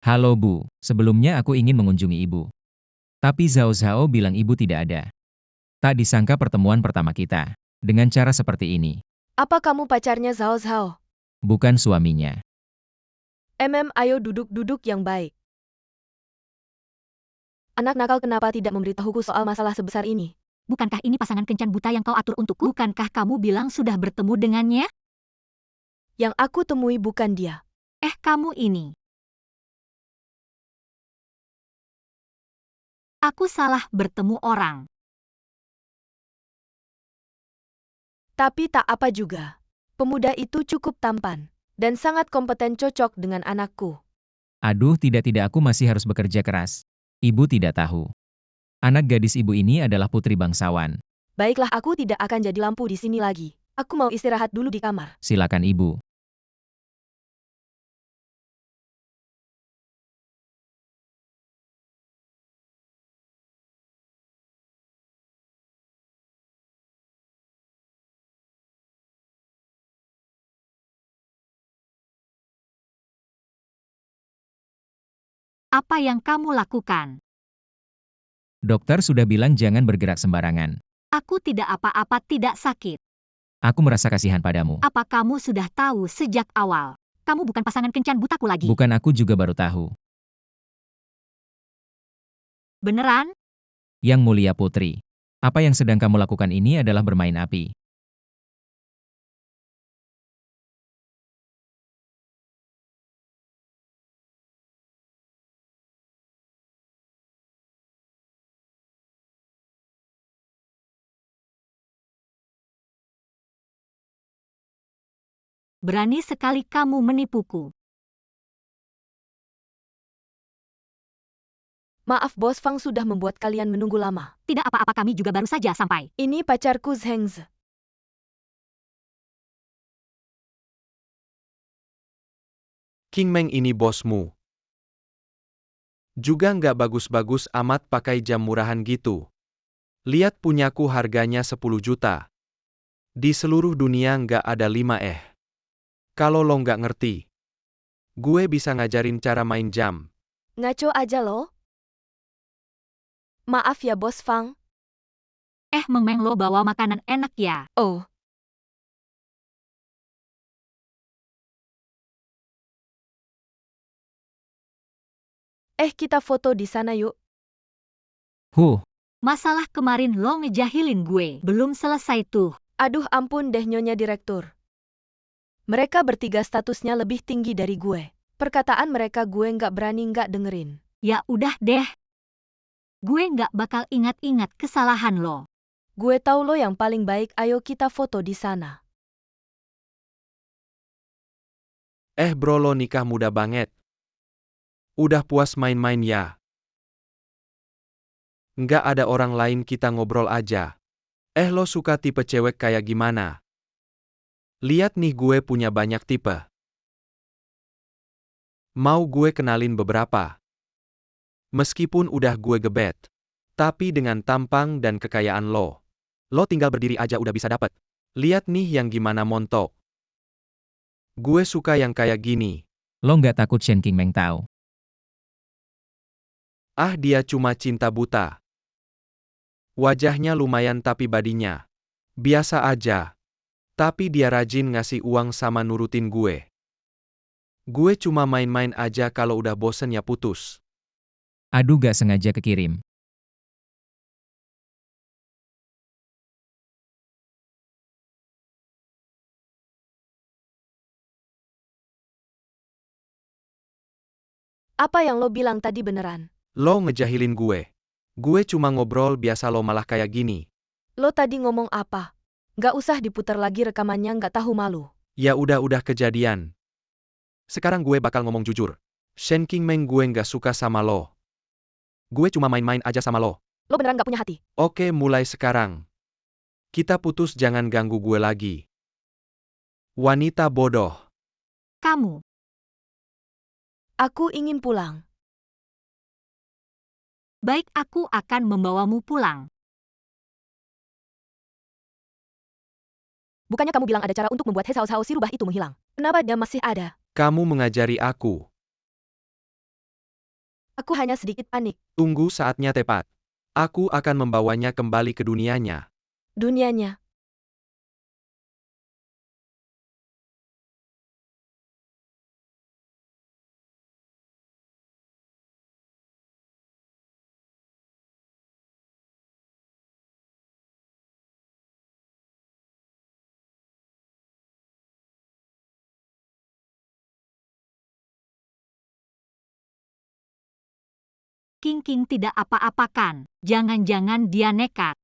Halo Bu, sebelumnya aku ingin mengunjungi Ibu. Tapi Zhao Zhao bilang Ibu tidak ada. Tak disangka pertemuan pertama kita. Dengan cara seperti ini. Apa kamu pacarnya Zhao Zhao? Bukan suaminya. Ayo duduk-duduk yang baik. Anak nakal, kenapa tidak memberitahuku soal masalah sebesar ini? Bukankah ini pasangan kencan buta yang kau atur untukku? Bukankah kamu bilang sudah bertemu dengannya? Yang aku temui bukan dia. Kamu ini. Aku salah bertemu orang. Tapi tak apa juga. Pemuda itu cukup tampan dan sangat kompeten, cocok dengan anakku. Aduh, tidak aku masih harus bekerja keras. Ibu tidak tahu. Anak gadis ibu ini adalah putri bangsawan. Baiklah, aku tidak akan jadi lampu di sini lagi. Aku mau istirahat dulu di kamar. Silakan Ibu. Apa yang kamu lakukan? Dokter sudah bilang jangan bergerak sembarangan. Aku tidak apa-apa, tidak sakit. Aku merasa kasihan padamu. Apa kamu sudah tahu sejak awal? Kamu bukan pasangan kencan butaku lagi. Bukan, aku juga baru tahu. Beneran? Yang mulia putri. Apa yang sedang kamu lakukan ini adalah bermain api. Berani sekali kamu menipuku. Maaf, Bos Fang sudah membuat kalian menunggu lama. Tidak apa-apa, kami juga baru saja sampai. Ini pacarku Zhengzi. King Meng ini bosmu. Juga nggak bagus-bagus amat pakai jam murahan gitu. Lihat punyaku, harganya 10 juta. Di seluruh dunia nggak ada 5. Kalau lo nggak ngerti, gue bisa ngajarin cara main jam. Ngaco aja lo. Maaf ya, Bos Fang. Meng lo bawa makanan enak ya? Oh. Kita foto di sana yuk. Masalah kemarin lo ngejahilin gue. Belum selesai tuh. Aduh ampun deh Nyonya Direktur. Mereka bertiga statusnya lebih tinggi dari gue. Perkataan mereka gue nggak berani nggak dengerin. Ya udah deh. Gue nggak bakal ingat-ingat kesalahan lo. Gue tahu lo yang paling baik, ayo kita foto di sana. Bro, lo nikah muda banget. Udah puas main-main ya? Nggak ada orang lain, kita ngobrol aja. Lo suka tipe cewek kayak gimana? Lihat nih, gue punya banyak tipe. Mau gue kenalin beberapa? Meskipun udah gue gebet. Tapi dengan tampang dan kekayaan lo tinggal berdiri aja udah bisa dapet. Lihat nih yang gimana montok. Gue suka yang kayak gini. Lo nggak takut Shen Qingmeng tahu? Dia cuma cinta buta. Wajahnya lumayan tapi badinya biasa aja. Tapi dia rajin ngasih uang sama nurutin gue. Gue cuma main-main aja, kalau udah bosen ya putus. Aduh, gak sengaja kekirim. Apa yang lo bilang tadi beneran? Lo ngejahilin gue. Gue cuma ngobrol biasa, lo malah kayak gini. Lo tadi ngomong apa? Nggak usah diputar lagi rekamannya, nggak tahu malu. Ya udah kejadian. Sekarang gue bakal ngomong jujur. Shen Qingmeng, gue nggak suka sama lo. Gue cuma main-main aja sama lo. Lo beneran nggak punya hati? Oke, mulai sekarang kita putus, jangan ganggu gue lagi. Wanita bodoh. Kamu. Aku ingin pulang. Baik, aku akan membawamu pulang. Bukannya kamu bilang ada cara untuk membuat He Sao Sao si rubah itu menghilang? Kenapa dia masih ada? Kamu mengajari aku. Aku hanya sedikit panik. Tunggu saatnya tepat. Aku akan membawanya kembali ke dunianya. Dunianya. King tidak apa-apakan. Jangan-jangan dia nekat.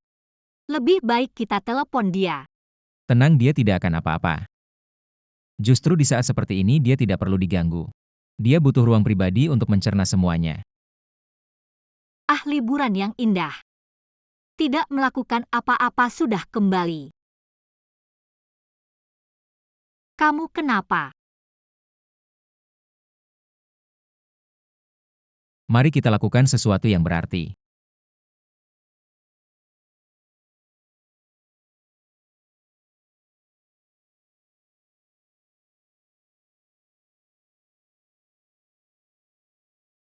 Lebih baik kita telepon dia. Tenang, dia tidak akan apa-apa. Justru di saat seperti ini dia tidak perlu diganggu. Dia butuh ruang pribadi untuk mencerna semuanya. Liburan yang indah. Tidak melakukan apa-apa sudah kembali. Kamu kenapa? Mari kita lakukan sesuatu yang berarti.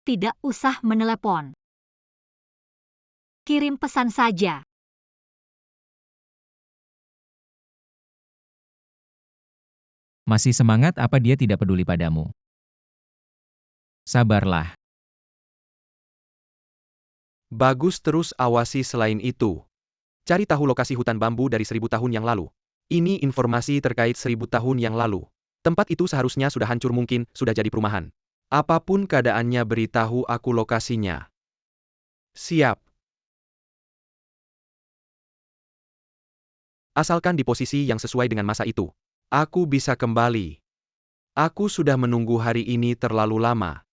Tidak usah menelepon. Kirim pesan saja. Masih semangat apa dia tidak peduli padamu? Sabarlah. Bagus, terus awasi. Selain itu, cari tahu lokasi hutan bambu dari 1000 tahun yang lalu. Ini informasi terkait 1000 tahun yang lalu. Tempat itu seharusnya sudah hancur, mungkin sudah jadi perumahan. Apapun keadaannya, beritahu aku lokasinya. Siap. Asalkan di posisi yang sesuai dengan masa itu. Aku bisa kembali. Aku sudah menunggu hari ini terlalu lama.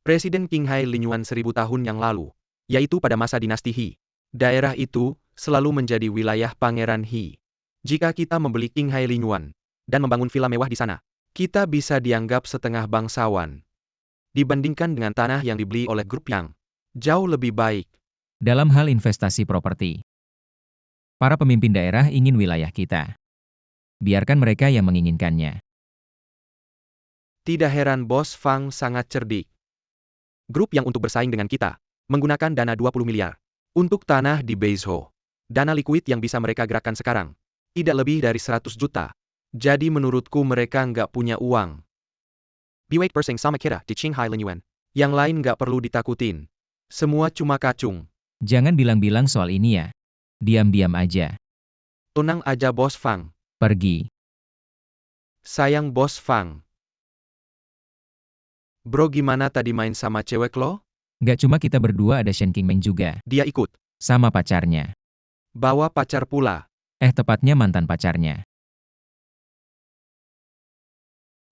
Presiden Qinghai Linyuan 1000 tahun yang lalu, yaitu pada masa dinasti He. Daerah itu selalu menjadi wilayah Pangeran He. Jika kita membeli Qinghai Linyuan dan membangun villa mewah di sana, kita bisa dianggap setengah bangsawan. Dibandingkan dengan tanah yang dibeli oleh grup yang jauh lebih baik. Dalam hal investasi properti, para pemimpin daerah ingin wilayah kita. Biarkan mereka yang menginginkannya. Tidak heran Bos Fang sangat cerdik. Grup yang untuk bersaing dengan kita menggunakan dana 20 miliar untuk tanah di Beizhou. Dana liquid yang bisa mereka gerakkan sekarang tidak lebih dari 100 juta. Jadi menurutku mereka nggak punya uang. Biwei persing sama kita di Qinghai Linyuan. Yang lain nggak perlu ditakutin. Semua cuma kacung. Jangan bilang-bilang soal ini ya. Diam-diam aja. Tenang aja Bos Fang. Pergi. Sayang Bos Fang. Bro gimana tadi main sama cewek lo? Gak cuma kita berdua, ada Shen Qingmeng juga. Dia ikut. Sama pacarnya. Bawa pacar pula. Tepatnya mantan pacarnya.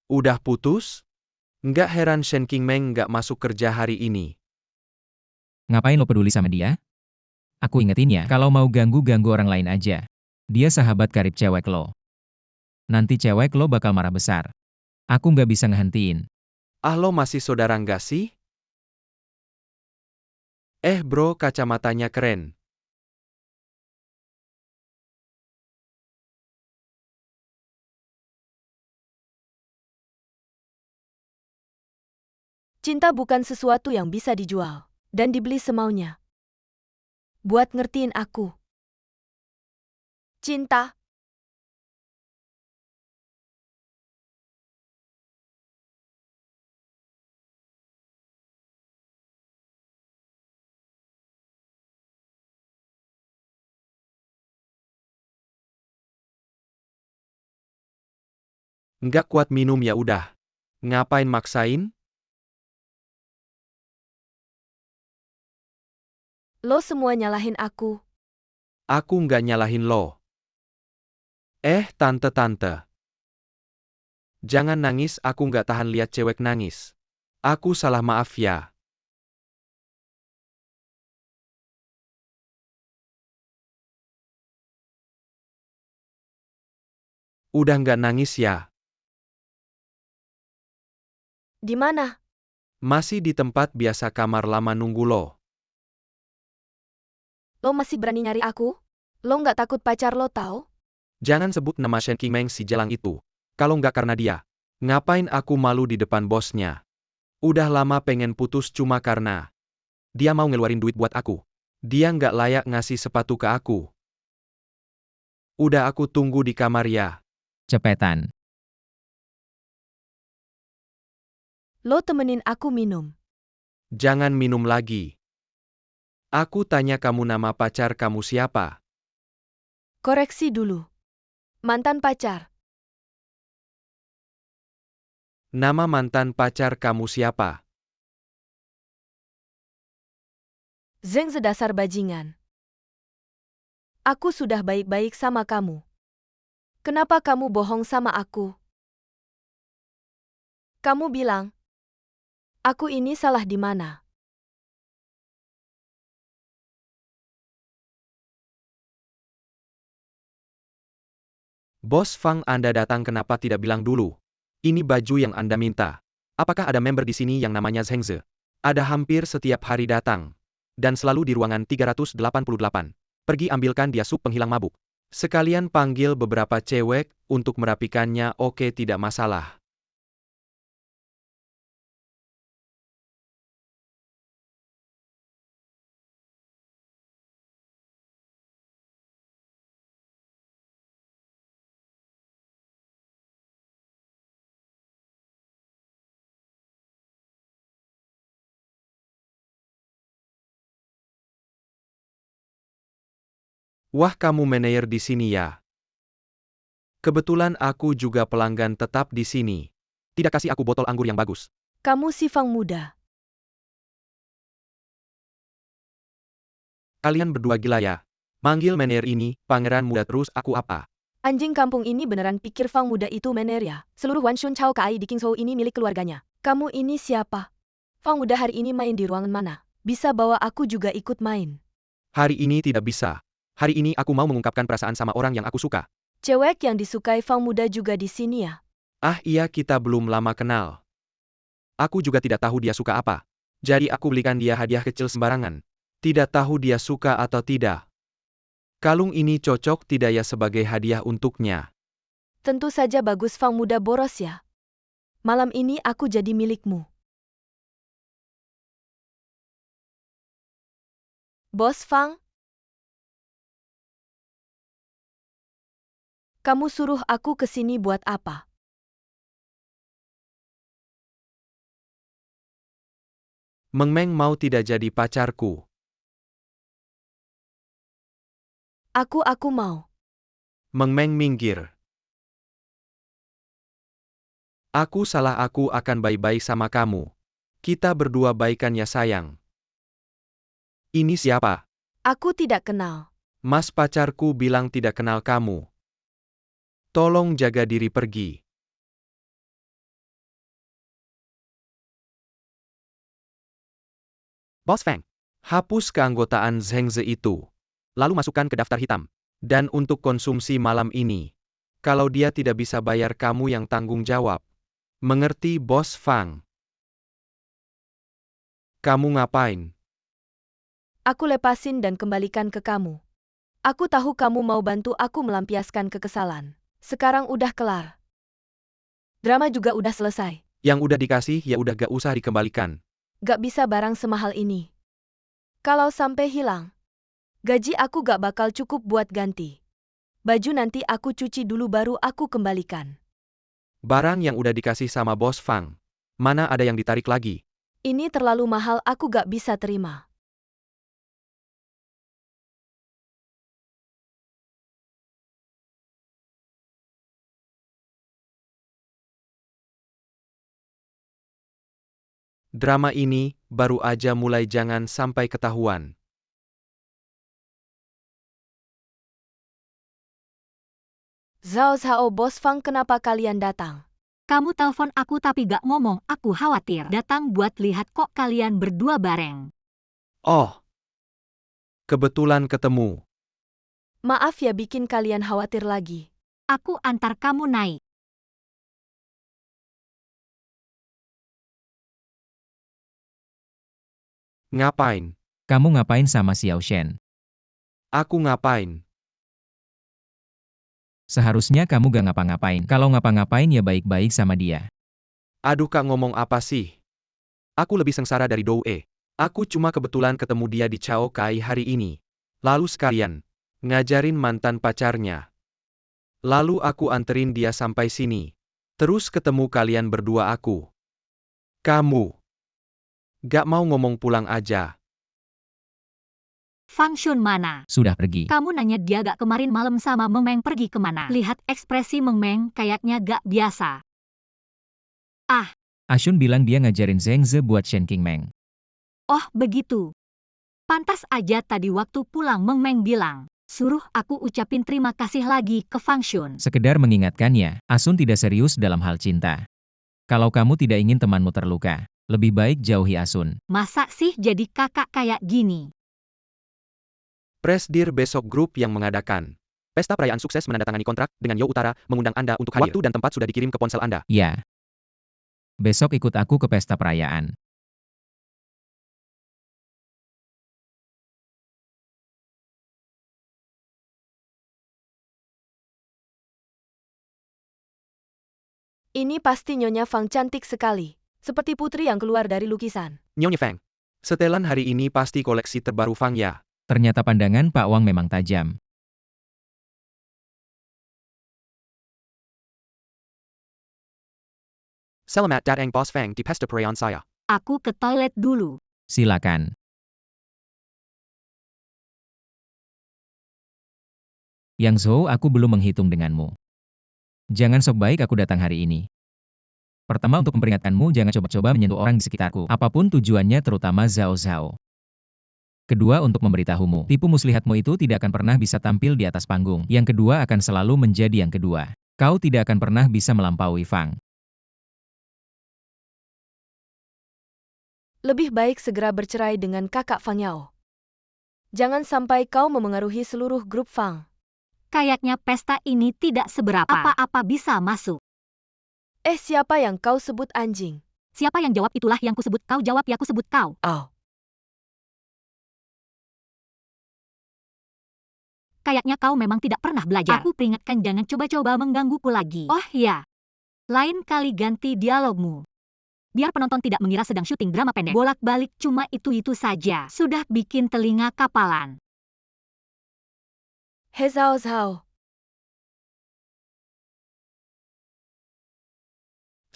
Udah putus? Nggak heran Shen Qingmeng nggak masuk kerja hari ini. Ngapain lo peduli sama dia? Aku ingetin ya, kalau mau ganggu-ganggu orang lain aja. Dia sahabat karib cewek lo. Nanti cewek lo bakal marah besar. Aku nggak bisa ngehentiin. Ah lo masih saudara nggak sih? Bro kacamatanya keren. Cinta bukan sesuatu yang bisa dijual dan dibeli semaunya. Buat ngertiin aku. Cinta. Nggak kuat minum ya udah. Ngapain maksain? Lo semua nyalahin aku. Aku nggak nyalahin lo. Tante-tante. Jangan nangis, aku nggak tahan lihat cewek nangis. Aku salah, maaf ya. Udah nggak nangis ya? Di mana? Masih di tempat biasa, kamar lama nunggu lo. Lo masih berani nyari aku? Lo nggak takut pacar lo tahu? Jangan sebut nama Shen Qingmeng si jalang itu. Kalau nggak karena dia. Ngapain aku malu di depan bosnya? Udah lama pengen putus cuma karena dia mau ngeluarin duit buat aku. Dia nggak layak ngasih sepatu ke aku. Udah, aku tunggu di kamar ya. Cepetan. Lo temenin aku minum. Jangan minum lagi. Aku tanya kamu, nama pacar kamu siapa? Koreksi dulu. Mantan pacar. Nama mantan pacar kamu siapa? Zeng sedasar bajingan. Aku sudah baik-baik sama kamu. Kenapa kamu bohong sama aku? Kamu bilang, aku ini salah di mana? Bos Fang, Anda datang kenapa tidak bilang dulu? Ini baju yang Anda minta. Apakah ada member di sini yang namanya Zheng Ze? Ada, hampir setiap hari datang. Dan selalu di ruangan 388. Pergi ambilkan dia sup penghilang mabuk. Sekalian panggil beberapa cewek untuk merapikannya. Oke, tidak masalah. Wah, kamu manajer di sini ya? Kebetulan aku juga pelanggan tetap di sini. Tidak kasih aku botol anggur yang bagus. Kamu si Fang muda. Kalian berdua gila ya? Manggil manajer ini, pangeran muda terus, aku apa? Anjing kampung ini beneran pikir Fang muda itu mener ya? Seluruh Wanshun Chao Kai di Kingzhou ini milik keluarganya. Kamu ini siapa? Fang muda hari ini main di ruangan mana? Bisa bawa aku juga ikut main. Hari ini tidak bisa. Hari ini aku mau mengungkapkan perasaan sama orang yang aku suka. Cewek yang disukai Fang muda juga di sini ya? Ah iya, kita belum lama kenal. Aku juga tidak tahu dia suka apa. Jadi aku belikan dia hadiah kecil sembarangan. Tidak tahu dia suka atau tidak. Kalung ini cocok tidak ya sebagai hadiah untuknya? Tentu saja bagus, Fang muda boros ya. Malam ini aku jadi milikmu. Bos Fang? Kamu suruh aku ke sini buat apa? Meng Meng mau tidak jadi pacarku. Aku mau. Meng Meng minggir. Aku salah, aku akan baik-baik sama kamu. Kita berdua baikan ya sayang. Ini siapa? Aku tidak kenal. Mas pacarku bilang tidak kenal kamu. Tolong jaga diri pergi. Bos Feng, hapus keanggotaan Zhengze itu. Lalu masukkan ke daftar hitam. Dan untuk konsumsi malam ini. Kalau dia tidak bisa bayar, kamu yang tanggung jawab. Mengerti, Bos Fang? Kamu ngapain? Aku lepasin dan kembalikan ke kamu. Aku tahu kamu mau bantu aku melampiaskan kekesalan. Sekarang udah kelar. Drama juga udah selesai. Yang udah dikasih ya udah, gak usah dikembalikan. Gak bisa barang semahal ini. Kalau sampai hilang, gaji aku gak bakal cukup buat ganti. Baju nanti aku cuci dulu baru aku kembalikan. Barang yang udah dikasih sama Bos Fang. Mana ada yang ditarik lagi? Ini terlalu mahal, aku gak bisa terima. Drama ini baru aja mulai, jangan sampai ketahuan. Zhao Zhao, Bos Fang, kenapa kalian datang? Kamu telepon aku tapi gak ngomong, aku khawatir. Datang buat lihat kok kalian berdua bareng. Oh, kebetulan ketemu. Maaf ya bikin kalian khawatir lagi. Aku antar kamu naik. Ngapain? Kamu ngapain sama Xiao Shen? Aku ngapain? Seharusnya kamu gak ngapa-ngapain. Kalau ngapa-ngapain ya baik-baik sama dia. Aduh kak, ngomong apa sih? Aku lebih sengsara dari Dou E. Aku cuma kebetulan ketemu dia di Chao Kai hari ini. Lalu sekalian ngajarin mantan pacarnya. Lalu aku anterin dia sampai sini. Terus ketemu kalian berdua aku. Kamu gak mau ngomong, pulang aja. Fang Shun mana? Sudah pergi. Kamu nanya dia gak kemarin malam sama Meng Meng pergi kemana? Lihat ekspresi Meng Meng kayaknya gak biasa. Ashun bilang dia ngajarin Zhengze buat Shen Qingmeng. Oh begitu. Pantas aja tadi waktu pulang Meng Meng bilang, suruh aku ucapin terima kasih lagi ke Fang Shun. Sekedar mengingatkannya, Asun tidak serius dalam hal cinta. Kalau kamu tidak ingin temanmu terluka, lebih baik jauhi Asun. Masa sih jadi kakak kayak gini? Presdir besok grup yang mengadakan pesta perayaan sukses menandatangani kontrak dengan Yo Utara mengundang Anda untuk hadir. Waktu dan tempat sudah dikirim ke ponsel Anda. Ya. Besok ikut aku ke pesta perayaan. Ini pasti Nyonya Fang cantik sekali. Seperti putri yang keluar dari lukisan. Nyonya Feng, setelan hari ini pasti koleksi terbaru Fang ya. Ternyata pandangan Pak Wang memang tajam. Selamat datang Bos Feng di pesta perayaan saya. Aku ke toilet dulu. Silakan. Yang Zhou, aku belum menghitung denganmu. Jangan sok baik aku datang hari ini. Pertama, untuk memperingatkanmu jangan coba-coba menyentuh orang di sekitarku, apapun tujuannya, terutama Zhao Zhao. Kedua, untuk memberitahumu, tipu muslihatmu itu tidak akan pernah bisa tampil di atas panggung. Yang kedua akan selalu menjadi yang kedua. Kau tidak akan pernah bisa melampaui Fang. Lebih baik segera bercerai dengan kakak Fang Yao. Jangan sampai kau memengaruhi seluruh grup Fang. Kayaknya pesta ini tidak seberapa. Apa-apa bisa masuk. Siapa yang kau sebut anjing? Siapa yang jawab itulah yang kusebut, kau jawab ya kusebut kau. Oh. Kayaknya kau memang tidak pernah belajar. Aku peringatkan jangan coba-coba menggangguku lagi. Oh ya. Lain kali ganti dialogmu. Biar penonton tidak mengira sedang syuting drama pendek. Bolak-balik cuma itu-itu saja. Sudah bikin telinga kapalan. Zhao Zhao.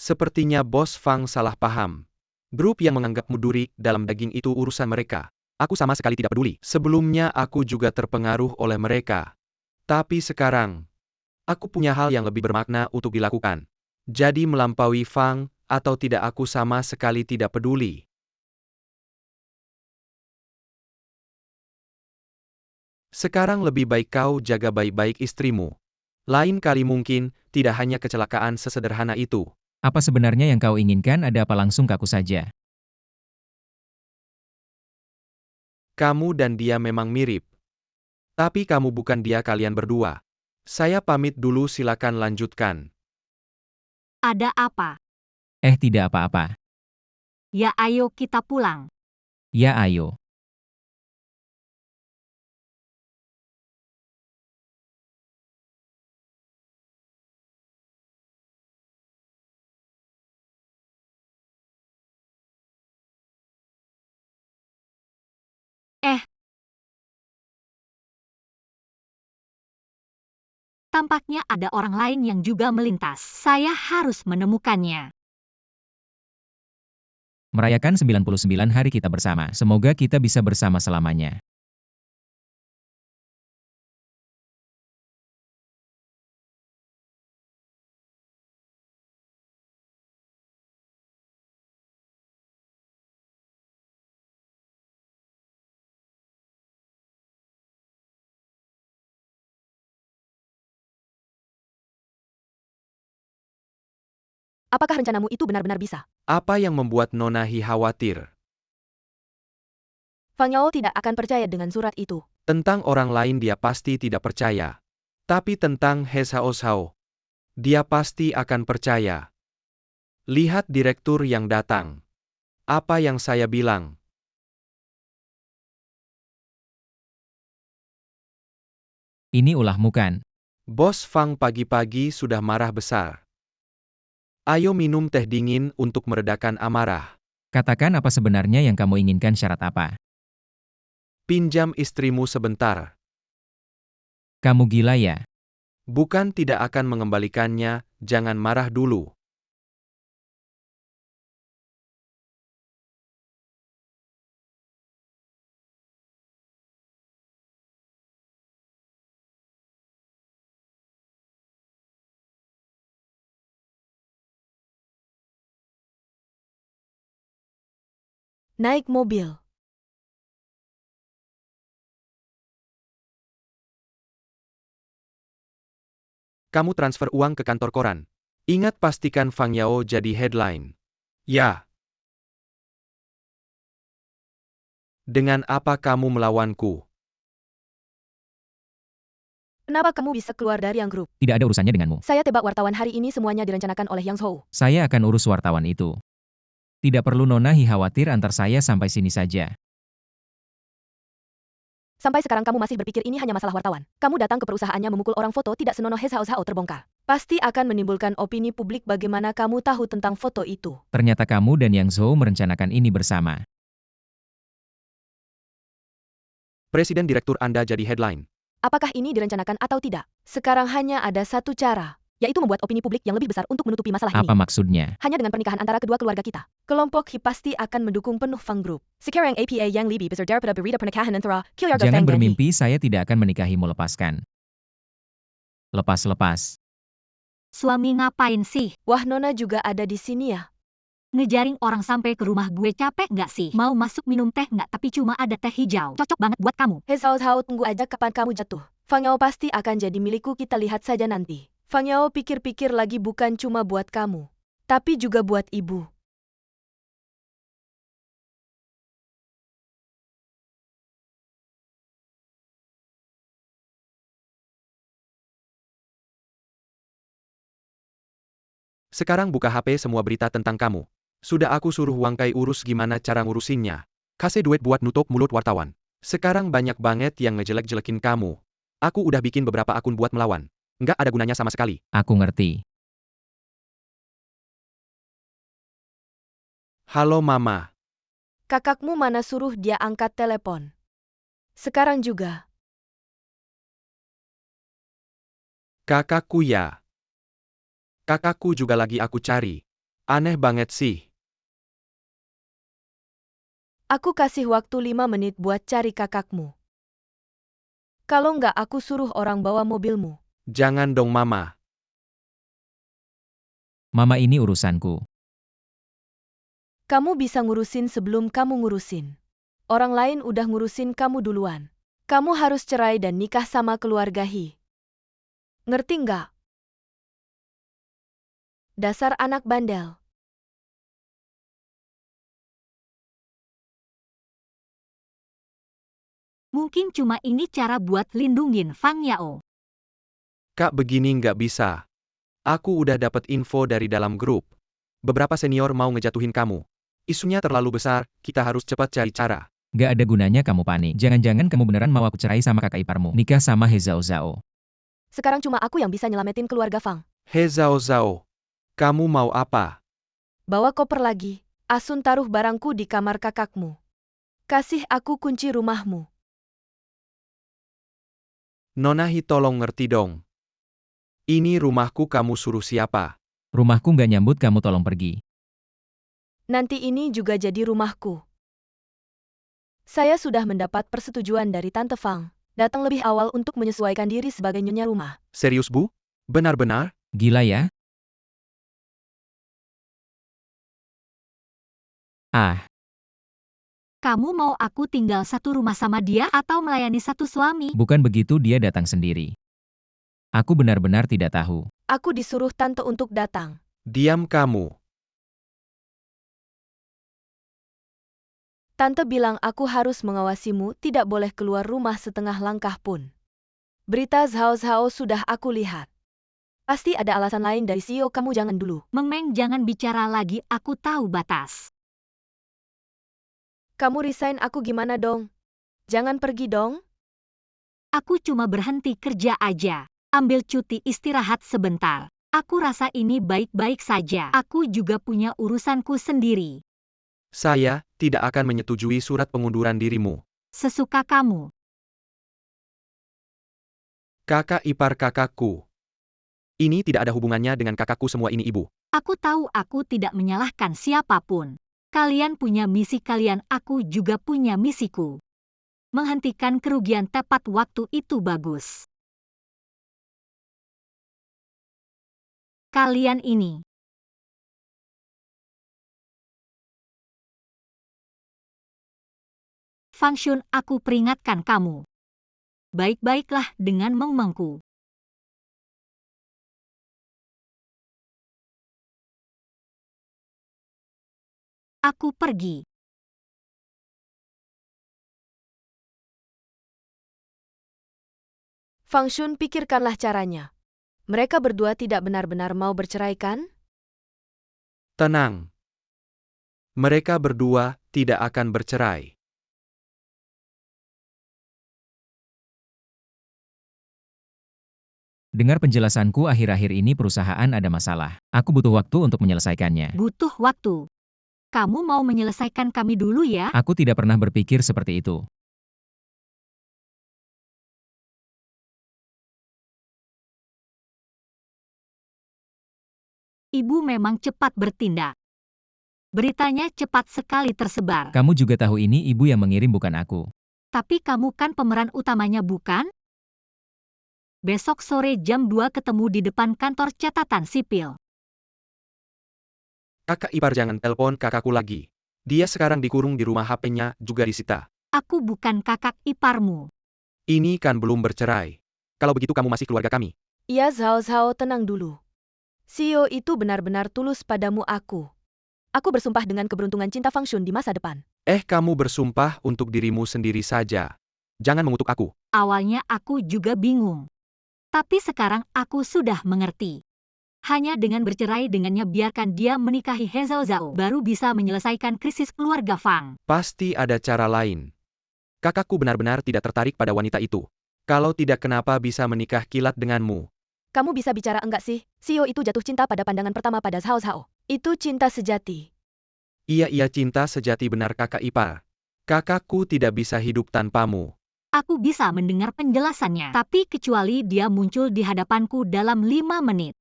Sepertinya Bos Fang salah paham. Grup yang menganggapmu duri dalam daging itu urusan mereka. Aku sama sekali tidak peduli. Sebelumnya aku juga terpengaruh oleh mereka. Tapi sekarang, aku punya hal yang lebih bermakna untuk dilakukan. Jadi melampaui Fang, atau tidak aku sama sekali tidak peduli. Sekarang lebih baik kau jaga baik-baik istrimu. Lain kali mungkin, tidak hanya kecelakaan sesederhana itu. Apa sebenarnya yang kau inginkan? Ada apa? Langsung ke aku saja. Kamu dan dia memang mirip. Tapi kamu bukan dia kalian berdua. Saya pamit dulu, silakan lanjutkan. Ada apa? Tidak apa-apa. Ya ayo kita pulang. Ya ayo. Eh, tampaknya ada orang lain yang juga melintas. Saya harus menemukannya. Merayakan 99 hari kita bersama. Semoga kita bisa bersama selamanya. Apakah rencanamu itu benar-benar bisa? Apa yang membuat Nona Hi khawatir? Fang Yao tidak akan percaya dengan surat itu. Tentang orang lain dia pasti tidak percaya. Tapi tentang He Xiaoxiao, dia pasti akan percaya. Lihat direktur yang datang. Apa yang saya bilang? Ini ulahmu kan? Bos Fang pagi-pagi sudah marah besar. Ayo minum teh dingin untuk meredakan amarah. Katakan apa sebenarnya yang kamu inginkan, syarat apa? Pinjam istrimu sebentar. Kamu gila ya? Bukan tidak akan mengembalikannya, jangan marah dulu. Naik mobil. Kamu transfer uang ke kantor koran. Ingat, pastikan Fang Yao jadi headline. Ya. Dengan apa kamu melawanku? Kenapa kamu bisa keluar dari yang grup? Tidak ada urusannya denganmu. Saya tebak wartawan hari ini semuanya direncanakan oleh Yang Zhou. Saya akan urus wartawan itu. Tidak perlu Nona Hi khawatir, antar saya sampai sini saja. Sampai sekarang kamu masih berpikir ini hanya masalah wartawan. Kamu datang ke perusahaannya memukul orang, foto tidak senonoh He Xiaoxiao terbongkar. Pasti akan menimbulkan opini publik. Bagaimana kamu tahu tentang foto itu? Ternyata kamu dan Yang Zhou merencanakan ini bersama. Presiden direktur Anda jadi headline. Apakah ini direncanakan atau tidak? Sekarang hanya ada satu cara, yaitu membuat opini publik yang lebih besar untuk menutupi masalah ini. Apa maksudnya? Hanya dengan pernikahan antara kedua keluarga kita. Kelompok Hi pasti akan mendukung penuh Fang Group. Sekarang APA yang lebih besar daripada berita pernikahan antara keluarga Jangan Fang dan Hi. bermimpi, saya tidak akan menikahimu. Lepaskan. Lepas. Suami ngapain sih? Wah, Nona juga ada di sini ya. Ngejaring orang sampai ke rumah gue, capek nggak sih? Mau masuk minum teh nggak? Tapi cuma ada teh hijau. Cocok banget buat kamu. He Xiaoxiao, tunggu aja, kapan kamu jatuh? Fang Yao pasti akan jadi milikku, kita lihat saja nanti. Fang Yao pikir-pikir lagi, bukan cuma buat kamu, tapi juga buat ibu. Sekarang buka HP, semua berita tentang kamu. Sudah aku suruh Wang Kai urus gimana cara ngurusinnya. Kasih duit buat nutup mulut wartawan. Sekarang banyak banget yang ngejelek-jelekin kamu. Aku udah bikin beberapa akun buat melawan. Nggak ada gunanya sama sekali. Aku ngerti. Halo Mama. Kakakmu mana, suruh dia angkat telepon. Sekarang juga. Kakakku ya. Kakakku juga lagi aku cari. Aneh banget sih. Aku kasih waktu 5 menit buat cari kakakmu. Kalau nggak aku suruh orang bawa mobilmu. Jangan dong Mama. Mama, ini urusanku. Kamu bisa ngurusin sebelum kamu ngurusin. Orang lain udah ngurusin kamu duluan. Kamu harus cerai dan nikah sama keluarga Hi. Ngerti nggak? Dasar anak bandel. Mungkin cuma ini cara buat lindungin Fang Yao. Kak, begini nggak bisa. Aku udah dapat info dari dalam grup. Beberapa senior mau ngejatuhin kamu. Isunya terlalu besar, kita harus cepat cari cara. Gak ada gunanya kamu panik. Jangan-jangan kamu beneran mau aku cerai sama kakak iparmu. Nikah sama He Zhao Zhao. Sekarang cuma aku yang bisa nyelamatin keluarga Fang. He Zhao Zhao, kamu mau apa? Bawa koper lagi. Asun taruh barangku di kamar kakakmu. Kasih aku kunci rumahmu. Nona Hi, tolong ngerti dong. Ini rumahku, kamu suruh siapa? Rumahku gak nyambut, kamu tolong pergi. Nanti ini juga jadi rumahku. Saya sudah mendapat persetujuan dari Tante Fang. Datang lebih awal untuk menyesuaikan diri sebagai nyonya rumah. Serius Bu? Benar-benar? Gila ya? Ah, Kamu mau aku tinggal satu rumah sama dia atau melayani satu suami? bukan begitu, dia datang sendiri. Aku benar-benar tidak tahu. Aku disuruh Tante untuk datang. Diam kamu. Tante bilang aku harus mengawasimu, tidak boleh keluar rumah setengah langkah pun. Berita Zhao Zhao sudah aku lihat. Pasti ada alasan lain dari CEO, kamu jangan dulu. Meng, jangan bicara lagi, aku tahu batas. Kamu resign, aku gimana dong? Jangan pergi dong. Aku cuma berhenti kerja aja. Ambil cuti istirahat sebentar. Aku rasa ini baik-baik saja. Aku juga punya urusanku sendiri. Saya tidak akan menyetujui surat pengunduran dirimu. Sesuka kamu. Kakak ipar kakakku. Ini tidak ada hubungannya dengan kakakku, semua ini Ibu. Aku tahu aku tidak menyalahkan siapapun. Kalian punya misi kalian, aku juga punya misiku. Menghentikan kerugian tepat waktu itu bagus. Kalian ini. Fang Shun, aku peringatkan kamu. Baik-baiklah dengan mengmengku. Aku pergi. Fang Shun, pikirkanlah caranya. Mereka berdua tidak benar-benar mau bercerai kan? Tenang. Mereka berdua tidak akan bercerai. Dengar penjelasanku, akhir-akhir ini perusahaan ada masalah. Aku butuh waktu untuk menyelesaikannya. Butuh waktu. Kamu mau menyelesaikan kami dulu ya? Aku tidak pernah berpikir seperti itu. Ibu memang cepat bertindak. Beritanya cepat sekali tersebar. Kamu juga tahu ini ibu yang mengirim, bukan aku. Tapi kamu kan pemeran utamanya, bukan? Besok sore jam 2 ketemu di depan kantor catatan sipil. Kakak ipar, jangan telepon kakakku lagi. Dia sekarang dikurung di rumah, HP-nya juga disita. Aku bukan kakak iparmu. Ini kan belum bercerai. Kalau begitu kamu masih keluarga kami. Iya, Zhao Zhao, tenang dulu. CEO itu benar-benar tulus padamu aku. Aku bersumpah dengan keberuntungan cinta Fang Shun di masa depan. Kamu bersumpah untuk dirimu sendiri saja. Jangan mengutuk aku. Awalnya aku juga bingung. Tapi sekarang aku sudah mengerti. Hanya dengan bercerai dengannya, biarkan dia menikahi He Zhao Zhao, baru bisa menyelesaikan krisis keluarga Fang. Pasti ada cara lain. Kakakku benar-benar tidak tertarik pada wanita itu. Kalau tidak, kenapa bisa menikah kilat denganmu? Kamu bisa bicara enggak sih? CEO itu jatuh cinta pada pandangan pertama pada Zhao Zhao. Itu cinta sejati. Iya, cinta sejati, benar kakak ipar. Kakakku tidak bisa hidup tanpamu. Aku bisa mendengar penjelasannya, tapi kecuali dia muncul di hadapanku dalam 5 menit.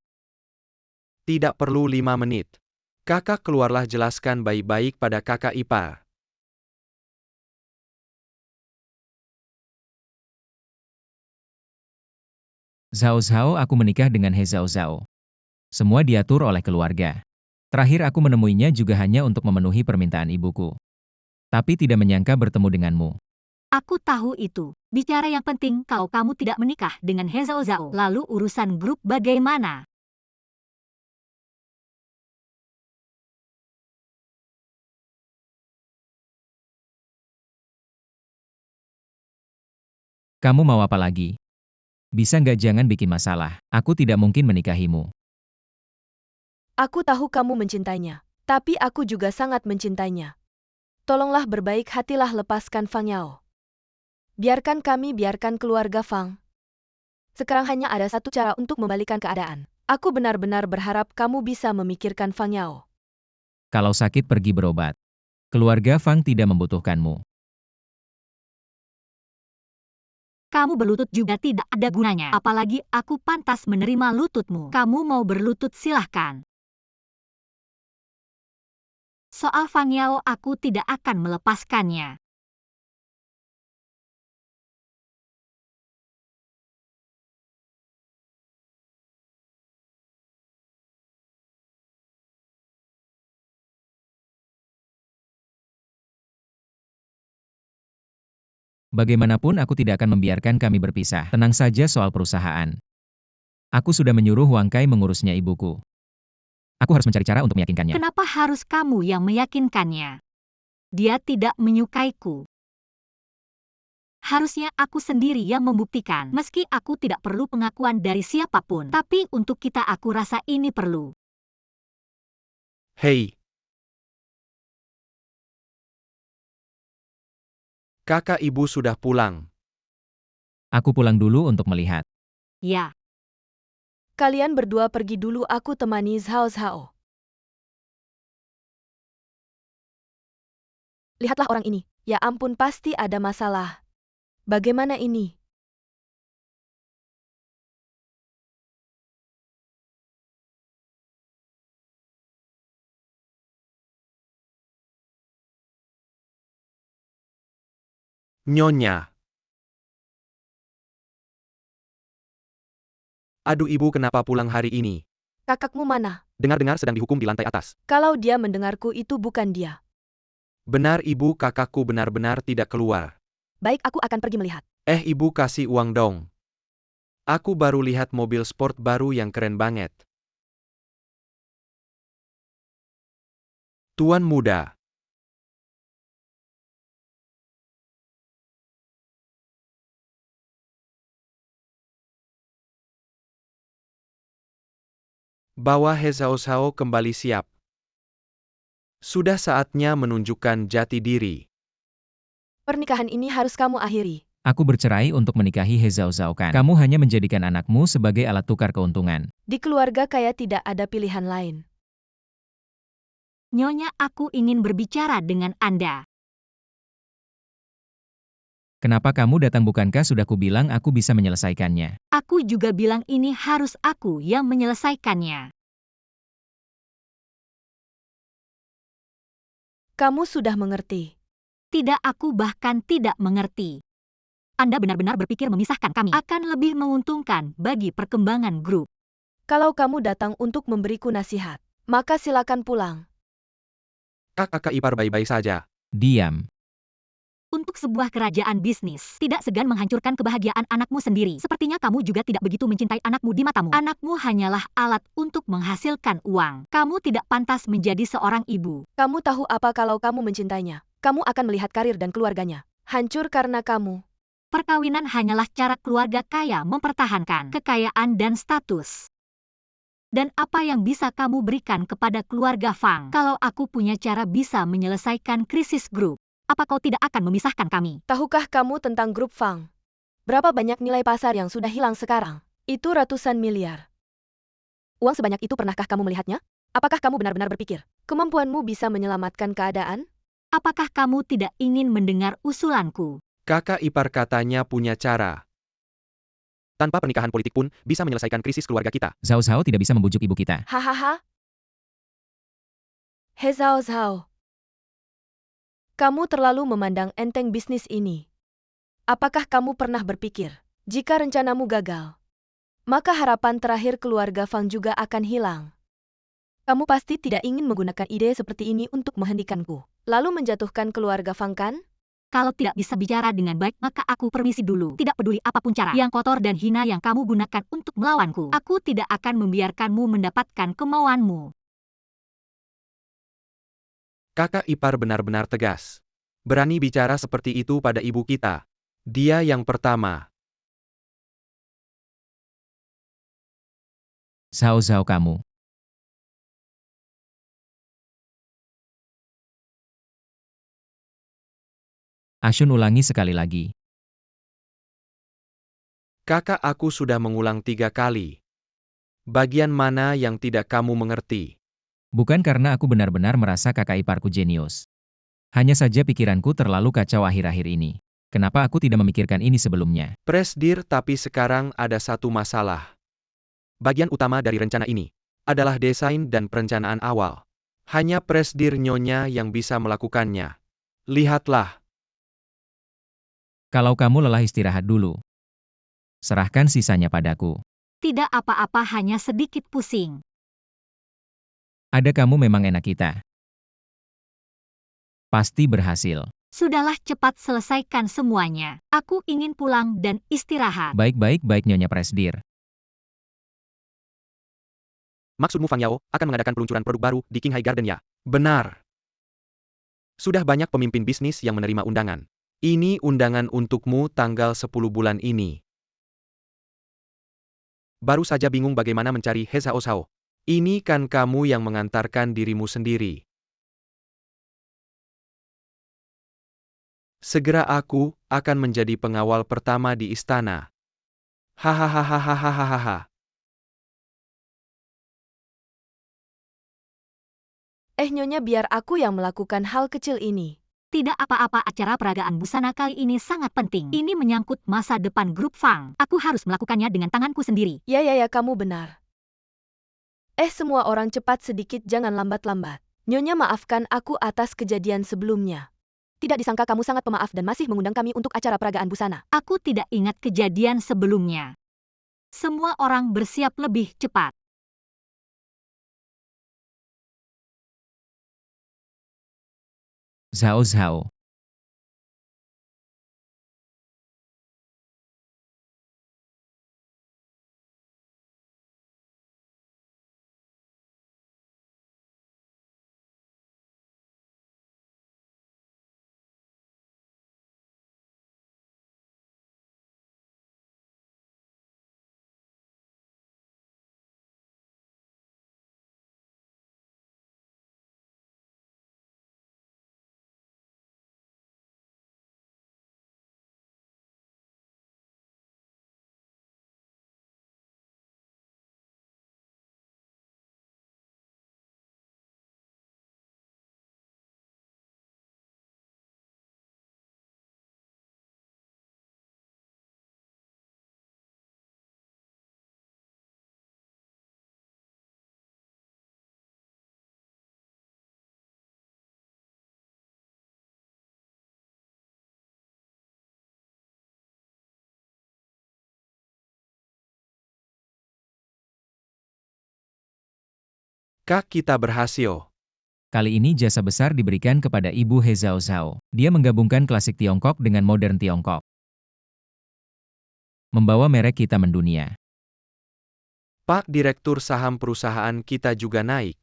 Tidak perlu 5 menit. Kakak keluarlah jelaskan baik-baik pada kakak ipar. Zhao Zhao, aku menikah dengan He Zhao Zhao. Semua diatur oleh keluarga. Terakhir aku menemuinya juga hanya untuk memenuhi permintaan ibuku. Tapi tidak menyangka bertemu denganmu. Aku tahu itu. Bicara yang penting kalau kamu tidak menikah dengan He Zhao Zhao. Lalu urusan grup bagaimana? Kamu mau apa lagi? Bisa nggak jangan bikin masalah? Aku tidak mungkin menikahimu. Aku tahu kamu mencintainya, tapi aku juga sangat mencintainya. Tolonglah berbaik hatilah lepaskan Fang Yao. Biarkan kami biarkan keluarga Fang. Sekarang hanya ada satu cara untuk membalikan keadaan. Aku benar-benar berharap kamu bisa memikirkan Fang Yao. Kalau sakit pergi berobat. Keluarga Fang tidak membutuhkanmu. Kamu berlutut juga tidak ada gunanya. Apalagi aku pantas menerima lututmu. Kamu mau berlutut silahkan. Soal Fang Yao aku tidak akan melepaskannya. Bagaimanapun aku tidak akan membiarkan kami berpisah. Tenang saja soal perusahaan. Aku sudah menyuruh Wang Kai mengurusnya ibuku. Aku harus mencari cara untuk meyakinkannya. Kenapa harus kamu yang meyakinkannya? Dia tidak menyukaiku. Harusnya aku sendiri yang membuktikan. Meski aku tidak perlu pengakuan dari siapapun. Tapi untuk kita aku rasa ini perlu. Hei. Kakak ibu sudah pulang. Aku pulang dulu untuk melihat. Ya. Kalian berdua pergi dulu aku temani Zhao Zhao. Lihatlah orang ini. Ya ampun pasti ada masalah. Bagaimana ini? Nyonya. Aduh ibu kenapa pulang hari ini? Kakakmu mana? Dengar-dengar sedang dihukum di lantai atas. Kalau dia mendengarku itu bukan dia. Benar ibu kakakku benar-benar tidak keluar. Baik aku akan pergi melihat. Ibu kasih uang dong. Aku baru lihat mobil sport baru yang keren banget. Tuan muda. Bawa He Zhao Zhao kembali siap. Sudah saatnya menunjukkan jati diri. Pernikahan ini harus kamu akhiri. Aku bercerai untuk menikahi He Zhao Zhao kan. Kamu hanya menjadikan anakmu sebagai alat tukar keuntungan. Di keluarga kaya tidak ada pilihan lain. Nyonya aku ingin berbicara dengan Anda. Kenapa kamu datang bukankah sudah kubilang aku bisa menyelesaikannya? Aku juga bilang ini harus aku yang menyelesaikannya. Kamu sudah mengerti. Tidak aku bahkan tidak mengerti. Anda benar-benar berpikir memisahkan kami akan lebih menguntungkan bagi perkembangan grup. Kalau kamu datang untuk memberiku nasihat, maka silakan pulang. Kakak ipar baik-baik saja. Diam. Untuk sebuah kerajaan bisnis, tidak segan menghancurkan kebahagiaan anakmu sendiri. Sepertinya kamu juga tidak begitu mencintai anakmu di matamu. Anakmu hanyalah alat untuk menghasilkan uang. Kamu tidak pantas menjadi seorang ibu. Kamu tahu apa kalau kamu mencintainya? Kamu akan melihat karir dan keluarganya hancur karena kamu. Perkawinan hanyalah cara keluarga kaya mempertahankan kekayaan dan status. Dan apa yang bisa kamu berikan kepada keluarga Fang? Kalau aku punya cara bisa menyelesaikan krisis grup, apa kau tidak akan memisahkan kami? Tahukah kamu tentang grup Fang? Berapa banyak nilai pasar yang sudah hilang sekarang? Itu ratusan miliar. Uang sebanyak itu pernahkah kamu melihatnya? Apakah kamu benar-benar berpikir kemampuanmu bisa menyelamatkan keadaan? Apakah kamu tidak ingin mendengar usulanku? Kakak ipar katanya punya cara. Tanpa pernikahan politik pun bisa menyelesaikan krisis keluarga kita. Zhao Zhao tidak bisa membujuk ibu kita. Hahaha, He Zhao Zhao. Kamu terlalu memandang enteng bisnis ini. Apakah kamu pernah berpikir, jika rencanamu gagal, maka harapan terakhir keluarga Fang juga akan hilang? Kamu pasti tidak ingin menggunakan ide seperti ini untuk menghentikanku, lalu menjatuhkan keluarga Fang, kan? Kalau tidak bisa bicara dengan baik, maka aku permisi dulu. Tidak peduli apapun cara yang kotor dan hina yang kamu gunakan untuk melawanku. Aku tidak akan membiarkanmu mendapatkan kemauanmu. Kakak ipar benar-benar tegas. Berani bicara seperti itu pada ibu kita. Dia yang pertama. Zhao Zhao kamu. Ashun ulangi sekali lagi. Kakak aku sudah mengulang 3 kali. Bagian mana yang tidak kamu mengerti? Bukan karena aku benar-benar merasa kakak iparku jenius. Hanya saja pikiranku terlalu kacau akhir-akhir ini. Kenapa aku tidak memikirkan ini sebelumnya? Presdir, tapi sekarang ada satu masalah. Bagian utama dari rencana ini adalah desain dan perencanaan awal. Hanya Presdir Nyonya yang bisa melakukannya. Lihatlah. Kalau kamu lelah istirahat dulu. Serahkan sisanya padaku. Tidak apa-apa, hanya sedikit pusing. Ada kamu memang enak kita. Pasti berhasil. Sudahlah, cepat selesaikan semuanya. Aku ingin pulang dan istirahat. Baik Nyonya Presdir. Maksudmu Fang Yao akan mengadakan peluncuran produk baru di Qinghai Garden ya? Benar. Sudah banyak pemimpin bisnis yang menerima undangan. Ini undangan untukmu tanggal 10 bulan ini. Baru saja bingung bagaimana mencari He Zhao Zhao. Ini kan kamu yang mengantarkan dirimu sendiri. Segera aku akan menjadi pengawal pertama di istana. Hahaha. Nyonya, biar aku yang melakukan hal kecil ini. Tidak apa-apa, acara peragaan busana kali ini sangat penting. Ini menyangkut masa depan grup Fang. Aku harus melakukannya dengan tanganku sendiri. Ya, kamu benar. Semua orang cepat sedikit, jangan lambat-lambat. Nyonya, maafkan aku atas kejadian sebelumnya. Tidak disangka kamu sangat pemaaf dan masih mengundang kami untuk acara peragaan busana. Aku tidak ingat kejadian sebelumnya. Semua orang bersiap lebih cepat. Zhao Zhao. Kak, kita berhasil. Kali ini jasa besar diberikan kepada Ibu He Zhao Zhao. Dia menggabungkan klasik Tiongkok dengan modern Tiongkok. Membawa merek kita mendunia. Pak Direktur, saham perusahaan kita juga naik.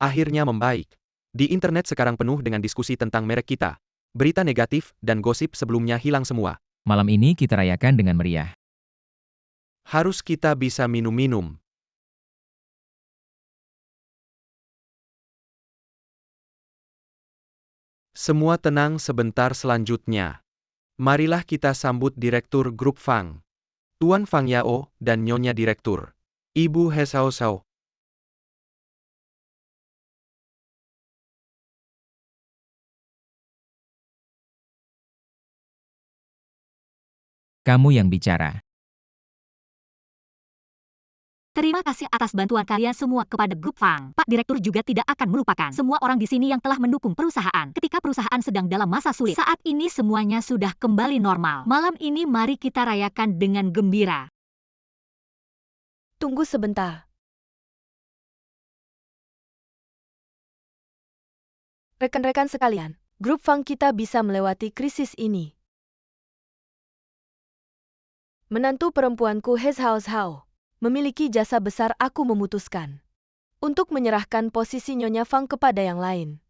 Akhirnya membaik. Di internet sekarang penuh dengan diskusi tentang merek kita. Berita negatif dan gosip sebelumnya hilang semua. Malam ini kita rayakan dengan meriah. Harus kita bisa minum-minum. Semua tenang sebentar, selanjutnya. Marilah kita sambut Direktur Grup Fang. Tuan Fang Yao dan Nyonya Direktur. Ibu He Zhao Zhao. Kamu yang bicara. Terima kasih atas bantuan kalian semua kepada grup Fang. Pak Direktur juga tidak akan melupakan semua orang di sini yang telah mendukung perusahaan ketika perusahaan sedang dalam masa sulit. Saat ini semuanya sudah kembali normal. Malam ini mari kita rayakan dengan gembira. Tunggu sebentar. Rekan-rekan sekalian, grup Fang kita bisa melewati krisis ini. Menantu perempuanku He Zhao Zhao memiliki jasa besar. Aku memutuskan untuk menyerahkan posisi Nyonya Fang kepada yang lain.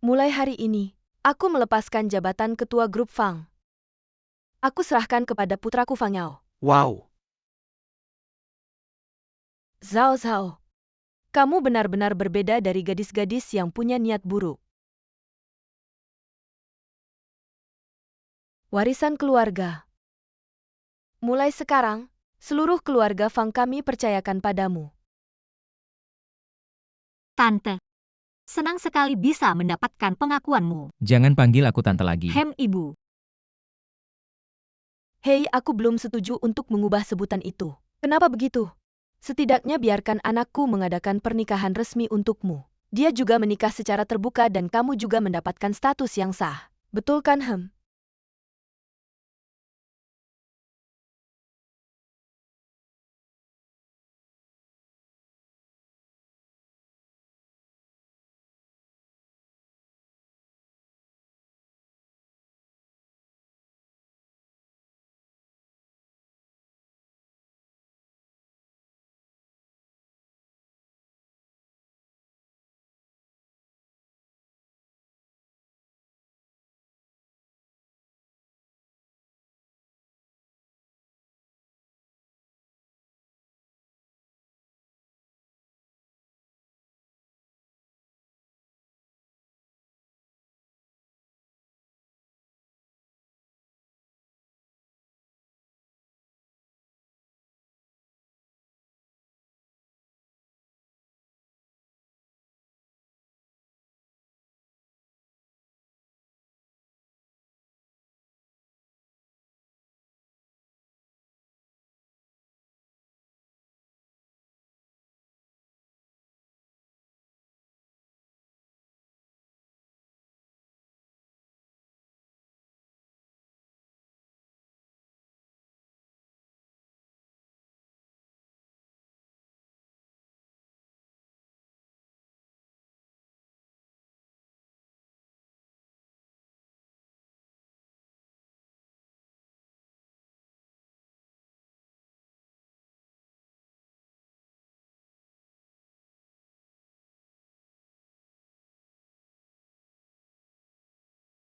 Mulai hari ini, aku melepaskan jabatan ketua grup Fang. Aku serahkan kepada putraku Fang Yao. Wow, Zhao Zhao, kamu benar-benar berbeda dari gadis-gadis yang punya niat buruk. Warisan keluarga. Mulai sekarang, seluruh keluarga Fang kami percayakan padamu. Tante, senang sekali bisa mendapatkan pengakuanmu. Jangan panggil aku tante lagi. Ibu. Hei, aku belum setuju untuk mengubah sebutan itu. Kenapa begitu? Setidaknya biarkan anakku mengadakan pernikahan resmi untukmu. Dia juga menikah secara terbuka dan kamu juga mendapatkan status yang sah. Betul kan, Hem?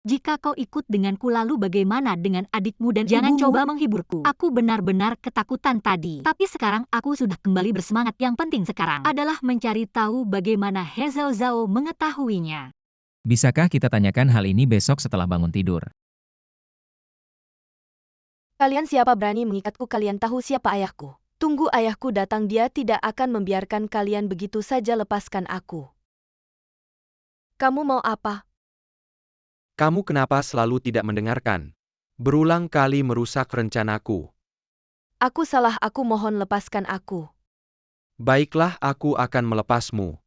Jika kau ikut denganku lalu bagaimana dengan adikmu dan jangan ibumu? coba menghiburku. Aku benar-benar ketakutan tadi. Tapi sekarang aku sudah kembali bersemangat. Yang penting sekarang adalah mencari tahu bagaimana He Zhao Zhao mengetahuinya. Bisakah kita tanyakan hal ini besok setelah bangun tidur? Kalian siapa berani mengikatku? Kalian tahu siapa ayahku? Tunggu ayahku datang, dia tidak akan membiarkan kalian begitu saja. Lepaskan aku. Kamu mau apa? kamu kenapa selalu tidak mendengarkan? Berulang kali merusak rencanaku. Aku salah, aku mohon lepaskan aku. Baiklah, aku akan melepasmu.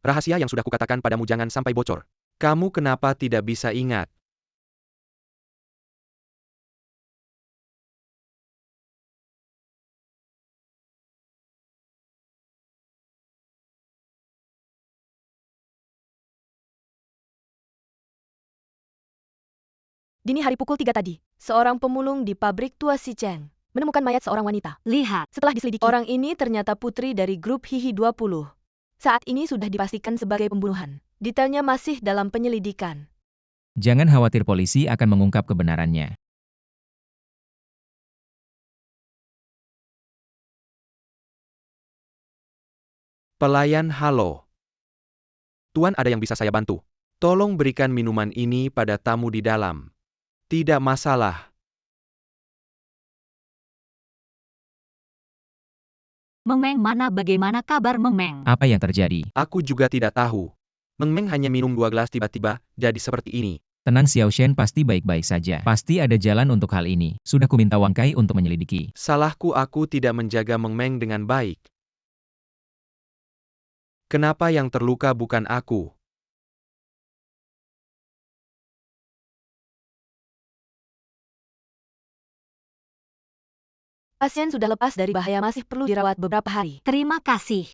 Rahasia yang sudah kukatakan padamu jangan sampai bocor. Kamu kenapa tidak bisa ingat? Dini hari pukul 3 tadi, seorang pemulung di pabrik tua si Cheng menemukan mayat seorang wanita. Lihat, Setelah diselidiki, orang ini ternyata putri dari grup Hihi 20. Saat ini sudah dipastikan sebagai pembunuhan. Detailnya masih dalam penyelidikan. Jangan khawatir, polisi akan mengungkap kebenarannya. Pelayan, halo. Tuan, ada yang bisa saya bantu? Tolong berikan minuman ini pada tamu di dalam. Tidak masalah. Meng Meng mana, bagaimana kabar Meng Meng? Apa yang terjadi? Aku juga tidak tahu. Meng Meng hanya minum 2 gelas tiba-tiba, jadi seperti ini. Tenang, Xiao Shen pasti baik-baik saja. Pasti ada jalan untuk hal ini. Sudah kuminta Wang Kai untuk menyelidiki. Salahku, aku tidak menjaga Meng Meng dengan baik. Kenapa yang terluka bukan aku? Pasien sudah lepas dari bahaya, masih perlu dirawat beberapa hari. Terima kasih.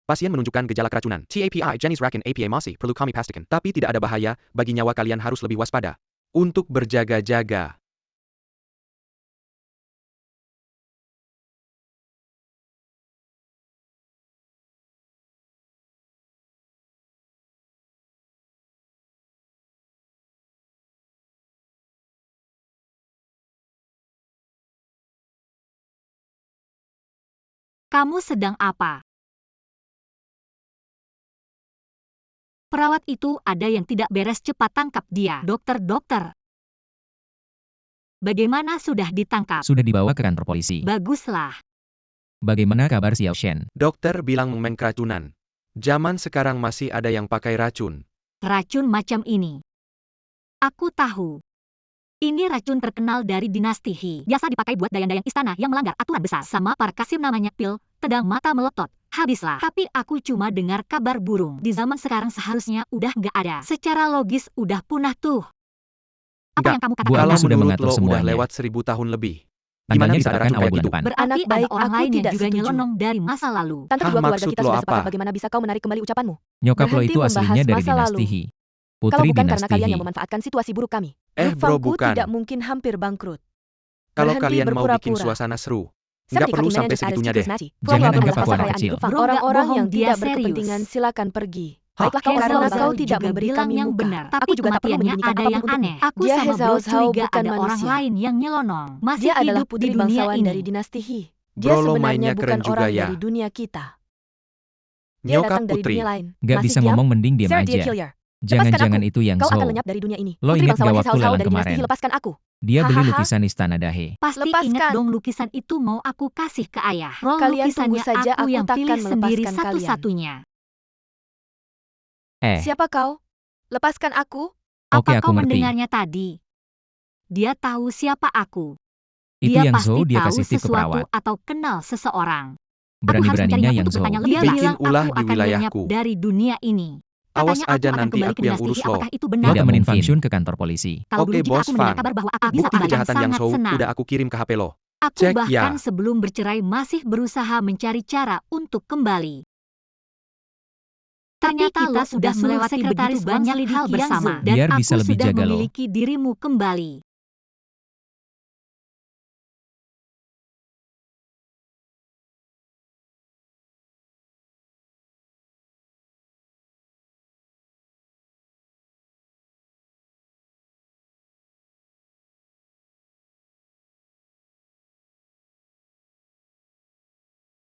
Pasien menunjukkan gejala keracunan. TAPI jenis Rakin APA masih perlu kami pastikan. Tapi tidak ada bahaya, bagi nyawa kalian harus lebih waspada. Untuk berjaga-jaga. Kamu sedang apa? Perawat itu ada yang tidak beres, cepat tangkap dia. Dokter. Bagaimana, sudah ditangkap? Sudah dibawa ke kantor polisi. Baguslah. Bagaimana kabar Xiao Shen? Dokter bilang Meng Meng keracunan. Zaman sekarang masih ada yang pakai racun. Racun macam ini. Aku tahu. Ini racun terkenal dari dinasti He. Biasa dipakai buat dayang-dayang istana yang melanggar aturan besar. Sama para kasim namanya pil, pedang mata melotot. Habislah. Tapi aku cuma dengar kabar burung. Di zaman sekarang seharusnya udah nggak ada. Secara logis udah punah tuh. Apa Enggak, yang kamu Bu, katakan? Allah Kalau sudah menurut mengatur lo udah semuanya. lewat 1000 tahun lebih. Gimana Tanggalnya bisa ada ditetapkan racun awal kayak bulan gitu? depan. Berarti Anak baik, ada orang aku lain yang tidak juga setuju. nyelonong dari masa lalu. Tentu Hah, kedua keluarga maksud kita lo sudah apa? sepakat. Bagaimana bisa kau menarik kembali ucapanmu? Nyokap lo Berhenti itu membahas aslinya dari masa dinasti lalu. He. Kalau Putri bukan karena dinasti kalian He. yang memanfaatkan situasi buruk kami, Bro, grup Fangku bukan. tidak mungkin hampir bangkrut. Kalau Berhenti kalian mau bikin berpura-pura. suasana seru, nggak Seperti perlu kaki sampai manajer segitunya Aris deh. Nasi. Jangan Fangku anggap adalah aku anak kekayaan kecil. grup Fang. Bro, nggak Orang-orang bohong, yang dia tidak serius. berkepentingan silakan pergi. Hah? Baiklah, kau karena Hezao kau juga tidak memberi bilang kami yang muka. benar. Tapi Aku juga tak perlu kematiannya menyembunyikan ada apapun yang untukmu. aneh. Aku Dia sama Hezao Bro Zhao curiga bukan ada orang manusia. lain yang nyelonong. Masih Dia adalah hidup di putri dunia bangsawan ini. dari dinasti He. Dia Bro, lo sebenarnya mainnya bukan keren juga orang ya. dari dunia kita. Dia Nyokap datang dari Putri. dunia lain. Gak Masih bisa diam? ngomong, mending diam Sir, dia aja. killer. Jangan-jangan aku. itu yang Kau akan Zhou. lenyap dari dunia ini. Lo Putri ingat bangsawan gak Hezao waktu Zhao lelang dari dinasti kemarin? He, lepaskan aku. Dia beli Hahaha. lukisan istana Dahe. Pasti Lepaskan. ingat dong, lukisan itu mau aku kasih ke ayah. Roll Kalian tunggu lukisannya saja, aku aku yang takkan pilih sendiri melepaskan kalian. satu-satunya. Siapa kau? Lepaskan aku. Oke, Apa aku kau ngerti. mendengarnya tadi? Dia tahu siapa aku. Itu Dia yang pasti Zhou dia tahu kasih tip ke sesuatu perawat. atau kenal seseorang. Aku harus Berani-beraninya mencarinya yang untuk Zhou. bertanya lebih Bikin bilang ulah aku di akan lenyap wilayahku. dari dunia ini. Awas Katanya aja aku akan nanti kembali aku ke yang dinasti urus He. lo. Apakah itu benar? Tidak Mungkin. temuin Fang Shun ke kantor polisi. Kalau Oke, dulu jika Bos aku mendengar Fang. kabar bahwa aku bisa Bukti akan kejahatan yang sangat Zhou senang. udah aku kirim ke HP lo. Aku Cek bahkan ya. sebelum bercerai masih berusaha mencari cara untuk kembali. Ternyata kita sudah melewati begitu banyak hal bersama, dan Biar bisa aku lebih sudah jaga lo. memiliki dirimu kembali.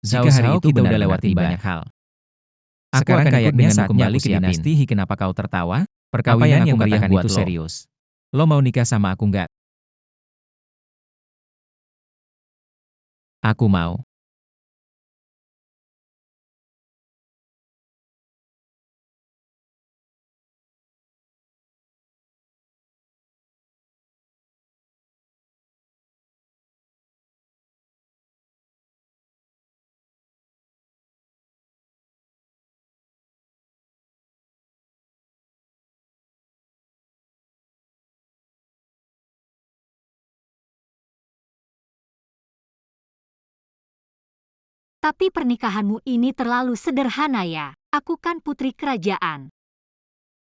Jika hari itu kita udah lewati banyak hal. Sekarang kayaknya saatnya aku ke dinasti He. Kenapa kau tertawa? Perkawinan yang meriah buat lo. Serius. Lo mau nikah sama aku nggak? Aku mau. Tapi pernikahanmu ini terlalu sederhana ya. Aku kan putri kerajaan.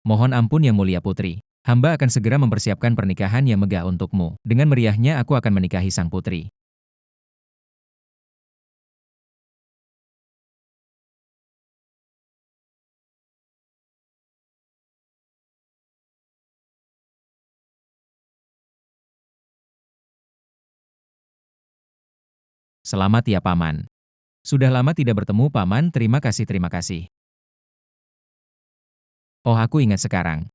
Mohon ampun yang mulia putri. Hamba akan segera mempersiapkan pernikahan yang megah untukmu. Dengan meriahnya aku akan menikahi sang putri. Selamat ya Paman. Sudah lama tidak bertemu Paman, terima kasih. Oh, aku ingat sekarang.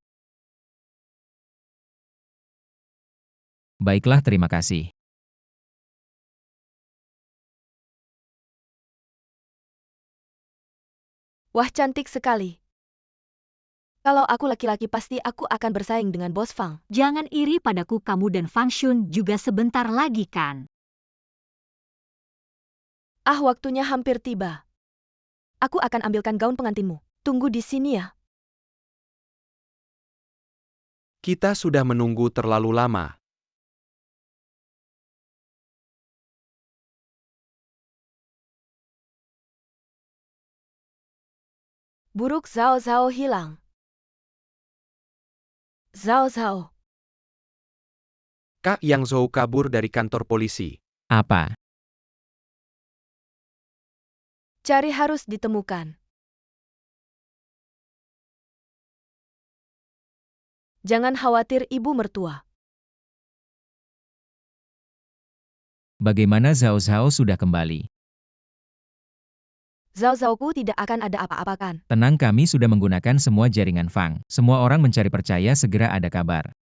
Baiklah, terima kasih. Wah, cantik sekali. Kalau aku laki-laki pasti aku akan bersaing dengan Bos Fang. Jangan iri padaku, kamu dan Fang Shun juga sebentar lagi kan? Ah, waktunya hampir tiba. Aku akan ambilkan gaun pengantinmu. Tunggu di sini ya. Kita sudah menunggu terlalu lama. Buruk Zhao Zhao hilang. Zhao Zhao. Kak Yang Zhou kabur dari kantor polisi. Apa? Cari harus ditemukan. Jangan khawatir ibu mertua. Bagaimana Zhao Zhao sudah kembali? Zhao Zhaoku tidak akan ada apa-apa kan? Tenang, kami sudah menggunakan semua jaringan Fang. Semua orang mencari percaya segera ada kabar.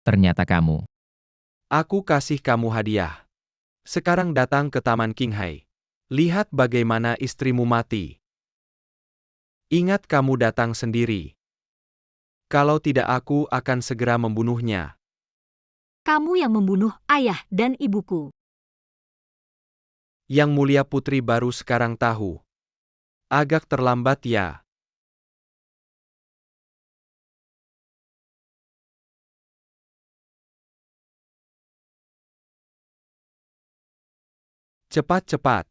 Ternyata kamu. Aku kasih kamu hadiah. Sekarang datang ke Taman Qinghai. Lihat bagaimana istrimu mati. Ingat kamu datang sendiri. Kalau tidak aku akan segera membunuhnya. Kamu yang membunuh ayah dan ibuku. Yang mulia putri baru sekarang tahu. Agak terlambat ya. Cepat-cepat.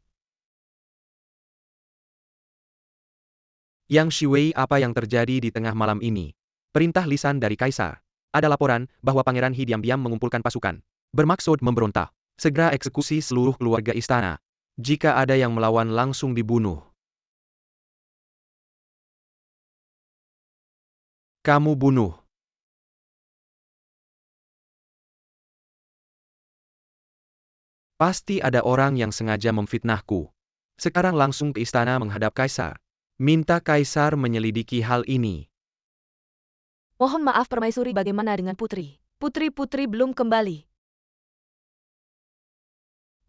Yang Shiwei, apa yang terjadi di tengah malam ini? Perintah lisan dari Kaisar. Ada laporan bahwa Pangeran He diam-diam mengumpulkan pasukan. Bermaksud memberontak. Segera eksekusi seluruh keluarga istana. Jika ada yang melawan langsung dibunuh. Kamu bunuh. Pasti ada orang yang sengaja memfitnahku. Sekarang langsung ke istana menghadap Kaisar. Minta Kaisar menyelidiki hal ini. Mohon maaf Permaisuri, bagaimana dengan putri? Putri-putri belum kembali.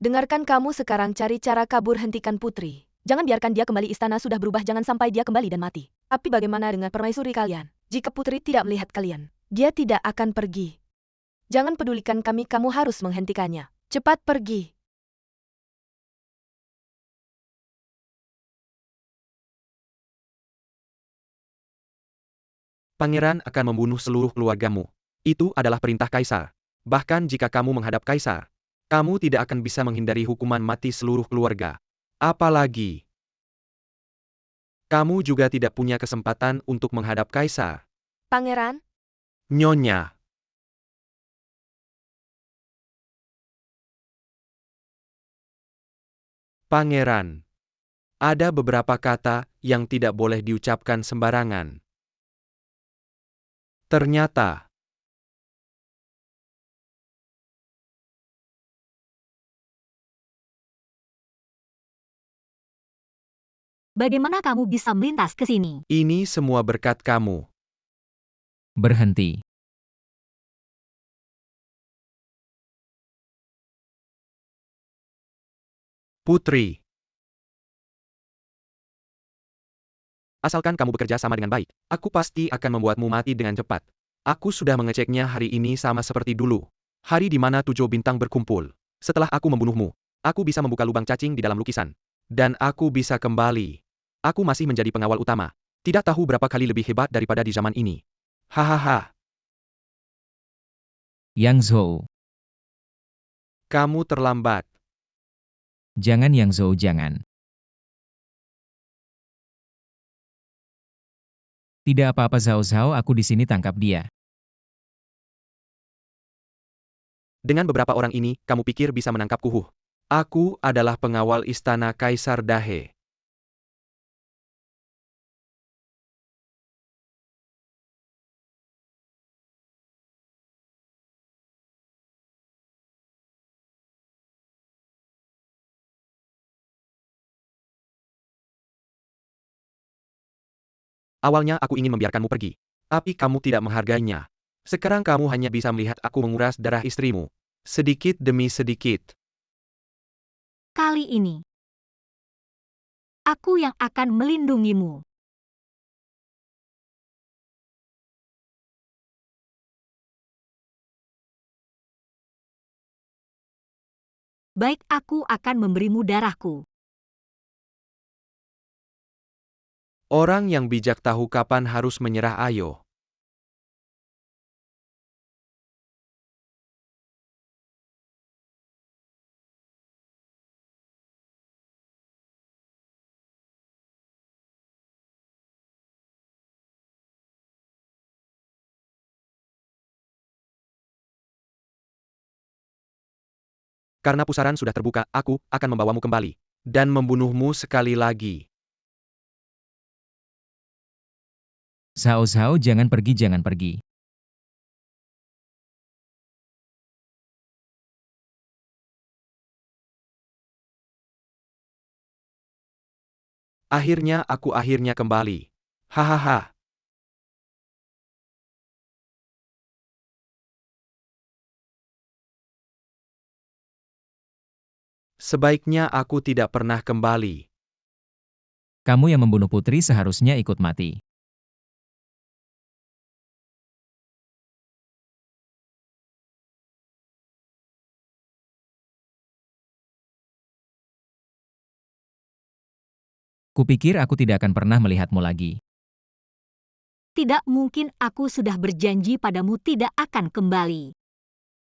Dengarkan, kamu sekarang cari cara kabur, hentikan putri. Jangan biarkan dia kembali, istana sudah berubah, jangan sampai dia kembali dan mati. Tapi bagaimana dengan permaisuri kalian? Jika putri tidak melihat kalian, dia tidak akan pergi. Jangan pedulikan kami, kamu harus menghentikannya. Cepat pergi. Pangeran akan membunuh seluruh keluargamu. Itu adalah perintah Kaisar. Bahkan jika kamu menghadap Kaisar, kamu tidak akan bisa menghindari hukuman mati seluruh keluarga. Apalagi, kamu juga tidak punya kesempatan untuk menghadap Kaisar. Pangeran, Nyonya. Pangeran. Ada beberapa kata yang tidak boleh diucapkan sembarangan. Ternyata, Bagaimana kamu bisa melintas ke sini? ini semua berkat kamu. Berhenti. Putri. Asalkan kamu bekerja sama dengan baik, aku pasti akan membuatmu mati dengan cepat. Aku sudah mengeceknya hari ini sama seperti dulu. Hari di mana 7 bintang berkumpul. Setelah aku membunuhmu, aku bisa membuka lubang cacing di dalam lukisan. Dan aku bisa kembali. Aku masih menjadi pengawal utama. Tidak tahu berapa kali lebih hebat daripada di zaman ini. Hahaha, Yang Zhou. kamu terlambat. Jangan Yang Zhou, jangan. Tidak apa-apa Zhao Zhao, aku di sini, tangkap dia. Dengan beberapa orang ini, kamu pikir bisa menangkapku? Huh. Aku adalah pengawal istana Kaisar Dahe. Awalnya aku ingin membiarkanmu pergi. Tapi kamu tidak menghargainya. Sekarang kamu hanya bisa melihat aku menguras darah istrimu. Sedikit demi sedikit. Kali ini, aku yang akan melindungimu. Baik, aku akan memberimu darahku. Orang yang bijak tahu kapan harus menyerah, ayo. Karena pusaran sudah terbuka, aku akan membawamu kembali. Dan membunuhmu sekali lagi. Zhao Zhao, jangan pergi, jangan pergi. Akhirnya aku kembali. Hahaha. Sebaiknya aku tidak pernah kembali. Kamu yang membunuh putri seharusnya ikut mati. Kupikir aku tidak akan pernah melihatmu lagi. Tidak mungkin, aku sudah berjanji padamu tidak akan kembali.